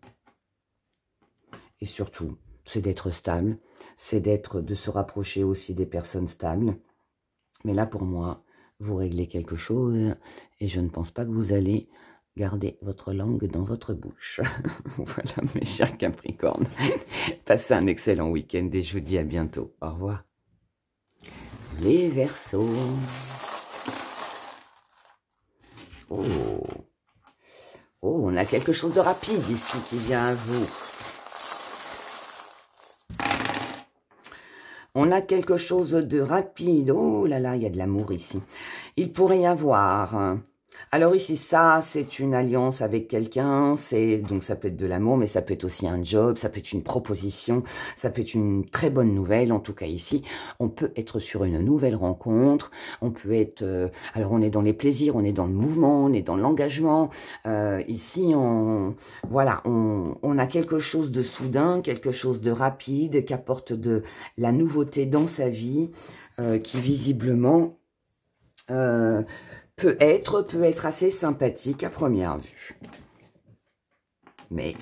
Et surtout, c'est d'être stable, c'est de se rapprocher aussi des personnes stables. Mais là, pour moi, vous réglez quelque chose et je ne pense pas que vous allez garder votre langue dans votre bouche. Voilà, mes chers Capricornes. Passez un excellent week-end et je vous dis à bientôt. Au revoir. Les Verseaux. Oh. Oh, on a quelque chose de rapide ici qui vient à vous. On a quelque chose de rapide. Oh là là, il y a de l'amour ici. Il pourrait y avoir... Alors ici, ça, c'est une alliance avec quelqu'un, donc ça peut être de l'amour, mais ça peut être aussi un job, ça peut être une proposition, ça peut être une très bonne nouvelle. En tout cas ici, on peut être sur une nouvelle rencontre, on peut être... alors on est dans les plaisirs, on est dans le mouvement, on est dans l'engagement. Ici, voilà, on a quelque chose de soudain, quelque chose de rapide, qui apporte de la nouveauté dans sa vie, qui visiblement... peut être assez sympathique à première vue. Mais,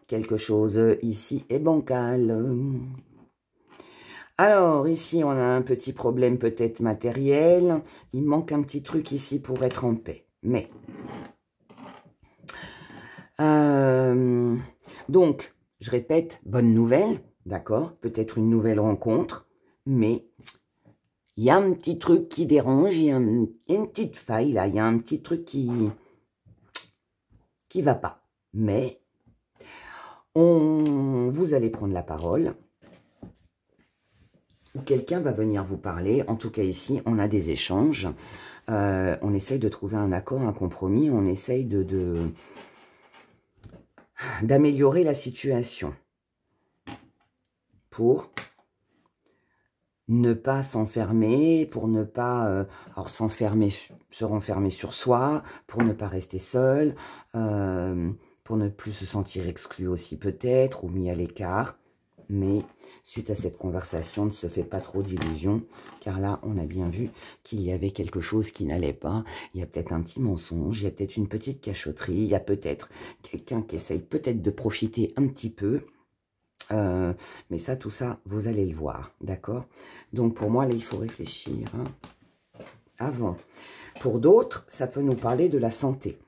quelque chose ici est bancal. Alors, ici, on a un petit problème peut-être matériel. Il manque un petit truc ici pour être en paix. Mais, donc, je répète, bonne nouvelle, d'accord? Peut-être une nouvelle rencontre, mais... il y a un petit truc qui dérange, il y a une petite faille là, il y a un petit truc qui va pas. Mais vous allez prendre la parole, ou quelqu'un va venir vous parler. En tout cas ici, on a des échanges. On essaye de trouver un accord, un compromis. On essaye d'améliorer la situation pour... ne pas s'enfermer, pour ne pas se renfermer sur soi, pour ne pas rester seul, pour ne plus se sentir exclu aussi peut-être, ou mis à l'écart. Mais suite à cette conversation, ne se fait pas trop d'illusions, car là, on a bien vu qu'il y avait quelque chose qui n'allait pas. Il y a peut-être un petit mensonge, il y a peut-être une petite cachotterie, il y a peut-être quelqu'un qui essaye peut-être de profiter un petit peu. Mais ça, tout ça, vous allez le voir, d'accord? Donc, pour moi, là, il faut réfléchir avant. Pour d'autres, ça peut nous parler de la santé.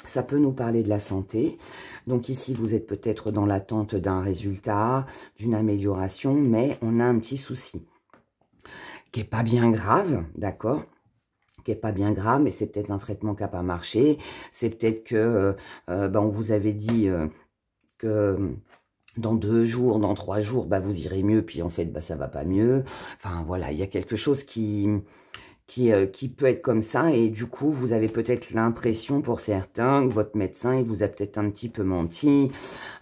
Ça peut nous parler de la santé. Donc, ici, vous êtes peut-être dans l'attente d'un résultat, d'une amélioration, mais on a un petit souci qui n'est pas bien grave, d'accord? Qui n'est pas bien grave, mais c'est peut-être un traitement qui n'a pas marché. C'est peut-être que, on vous avait dit que... dans 2 jours, dans 3 jours, vous irez mieux, puis en fait, ça va pas mieux. Enfin, voilà, il y a quelque chose qui peut être comme ça, et du coup, vous avez peut-être l'impression, pour certains, que votre médecin, il vous a peut-être un petit peu menti,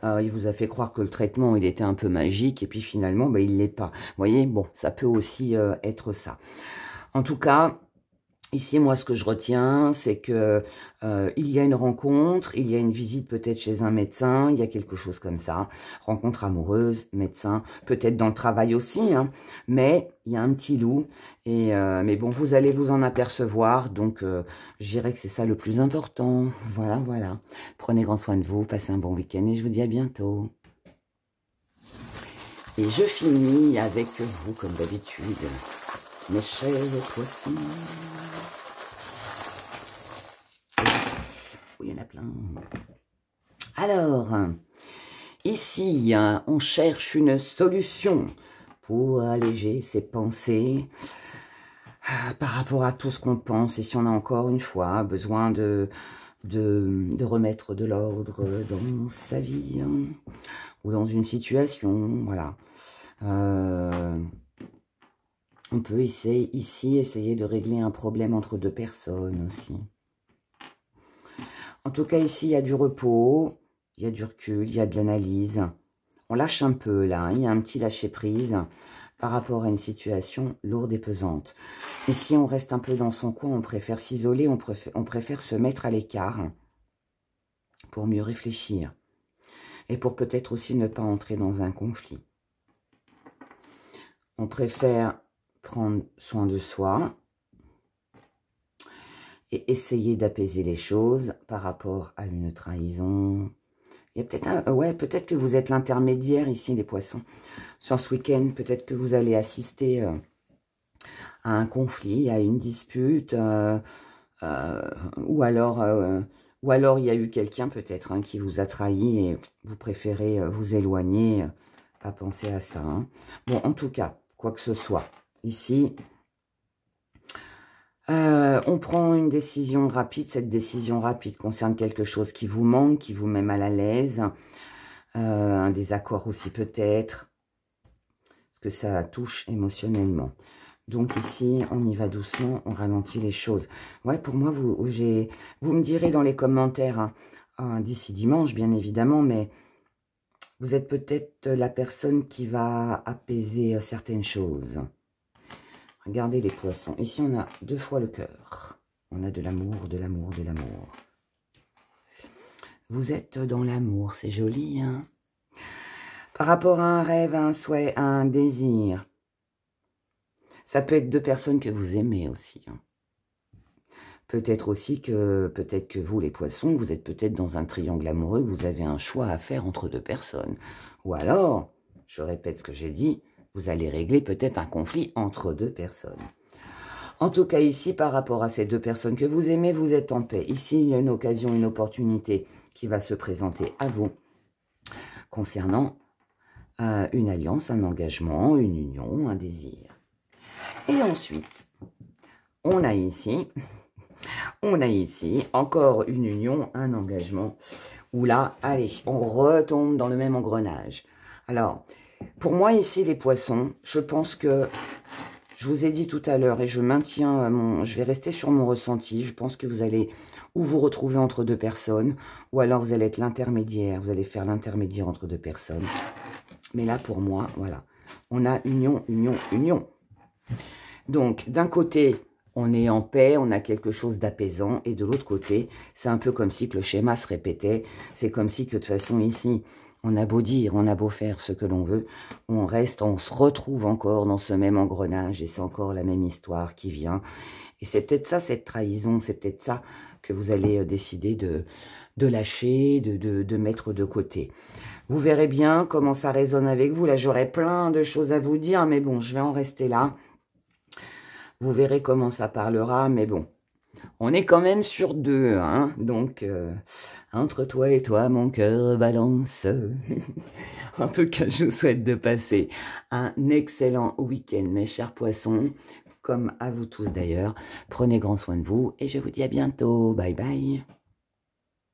il vous a fait croire que le traitement, il était un peu magique, et puis finalement, il l'est pas. Vous voyez, bon, ça peut aussi être ça. En tout cas, Ici, moi, ce que je retiens, c'est que il y a une rencontre, il y a une visite peut-être chez un médecin, il y a quelque chose comme ça. Rencontre amoureuse, médecin, peut-être dans le travail aussi, hein, mais il y a un petit loup. Mais bon, vous allez vous en apercevoir, donc je dirais que c'est ça le plus important. Voilà, voilà. Prenez grand soin de vous, passez un bon week-end et je vous dis à bientôt. Et je finis avec vous, comme d'habitude, mes chers poissons. Oui, il y en a plein. Alors, ici, on cherche une solution pour alléger ses pensées par rapport à tout ce qu'on pense. Et si on a encore une fois besoin de remettre de l'ordre dans sa vie, hein, ou dans une situation, voilà. On peut essayer de régler un problème entre deux personnes aussi. En tout cas, ici, il y a du repos, il y a du recul, il y a de l'analyse. On lâche un peu, là, hein, il y a un petit lâcher-prise par rapport à une situation lourde et pesante. Et si on reste un peu dans son coin, on préfère s'isoler, on préfère se mettre à l'écart pour mieux réfléchir. Et pour peut-être aussi ne pas entrer dans un conflit. On préfère prendre soin de soi et essayer d'apaiser les choses par rapport à une trahison. Il y a peut-être peut-être que vous êtes l'intermédiaire ici, les poissons. Sur ce week-end, peut-être que vous allez assister à un conflit, à une dispute, ou alors il y a eu quelqu'un peut-être hein, qui vous a trahi et vous préférez vous éloigner, pas penser à ça. Hein. Bon, en tout cas, quoi que ce soit, ici, on prend une décision rapide. Cette décision rapide concerne quelque chose qui vous manque, qui vous met mal à l'aise. Un désaccord aussi peut-être. Parce que ça touche émotionnellement. Donc ici, on y va doucement, on ralentit les choses. Ouais, pour moi, vous me direz dans les commentaires, hein, d'ici dimanche, bien évidemment, mais vous êtes peut-être la personne qui va apaiser certaines choses. Regardez les poissons. Ici, on a 2 fois le cœur. On a de l'amour, de l'amour, de l'amour. Vous êtes dans l'amour, c'est joli, hein? Par rapport à un rêve, à un souhait, à un désir. Ça peut être 2 personnes que vous aimez aussi. Hein. Peut-être aussi que, vous, les poissons, vous êtes peut-être dans un triangle amoureux, vous avez un choix à faire entre 2 personnes. Ou alors, je répète ce que j'ai dit, vous allez régler peut-être un conflit entre 2 personnes. En tout cas, ici, par rapport à ces 2 personnes que vous aimez, vous êtes en paix. Ici, il y a une occasion, une opportunité qui va se présenter à vous concernant une alliance, un engagement, une union, un désir. Et ensuite, on a ici encore une union, un engagement, où là, allez, on retombe dans le même engrenage. Alors, pour moi ici, les poissons, je pense que, je vous ai dit tout à l'heure, et je maintiens je vais rester sur mon ressenti, je pense que vous allez ou vous retrouver entre 2 personnes, ou alors vous allez être l'intermédiaire, vous allez faire l'intermédiaire entre 2 personnes. Mais là, pour moi, voilà, on a union, union, union. Donc, d'un côté, on est en paix, on a quelque chose d'apaisant, et de l'autre côté, c'est un peu comme si que le schéma se répétait, c'est comme si que de toute façon ici, on a beau dire, on a beau faire ce que l'on veut, on se retrouve encore dans ce même engrenage, et c'est encore la même histoire qui vient. Et c'est peut-être ça, cette trahison, c'est peut-être ça que vous allez décider de lâcher, de mettre de côté. Vous verrez bien comment ça résonne avec vous. Là, j'aurais plein de choses à vous dire, mais bon, je vais en rester là. Vous verrez comment ça parlera, mais bon, on est quand même sur 2, hein. Donc, entre toi et toi, mon cœur balance. En tout cas, je vous souhaite de passer un excellent week-end, mes chers poissons, comme à vous tous d'ailleurs. Prenez grand soin de vous et je vous dis à bientôt. Bye bye.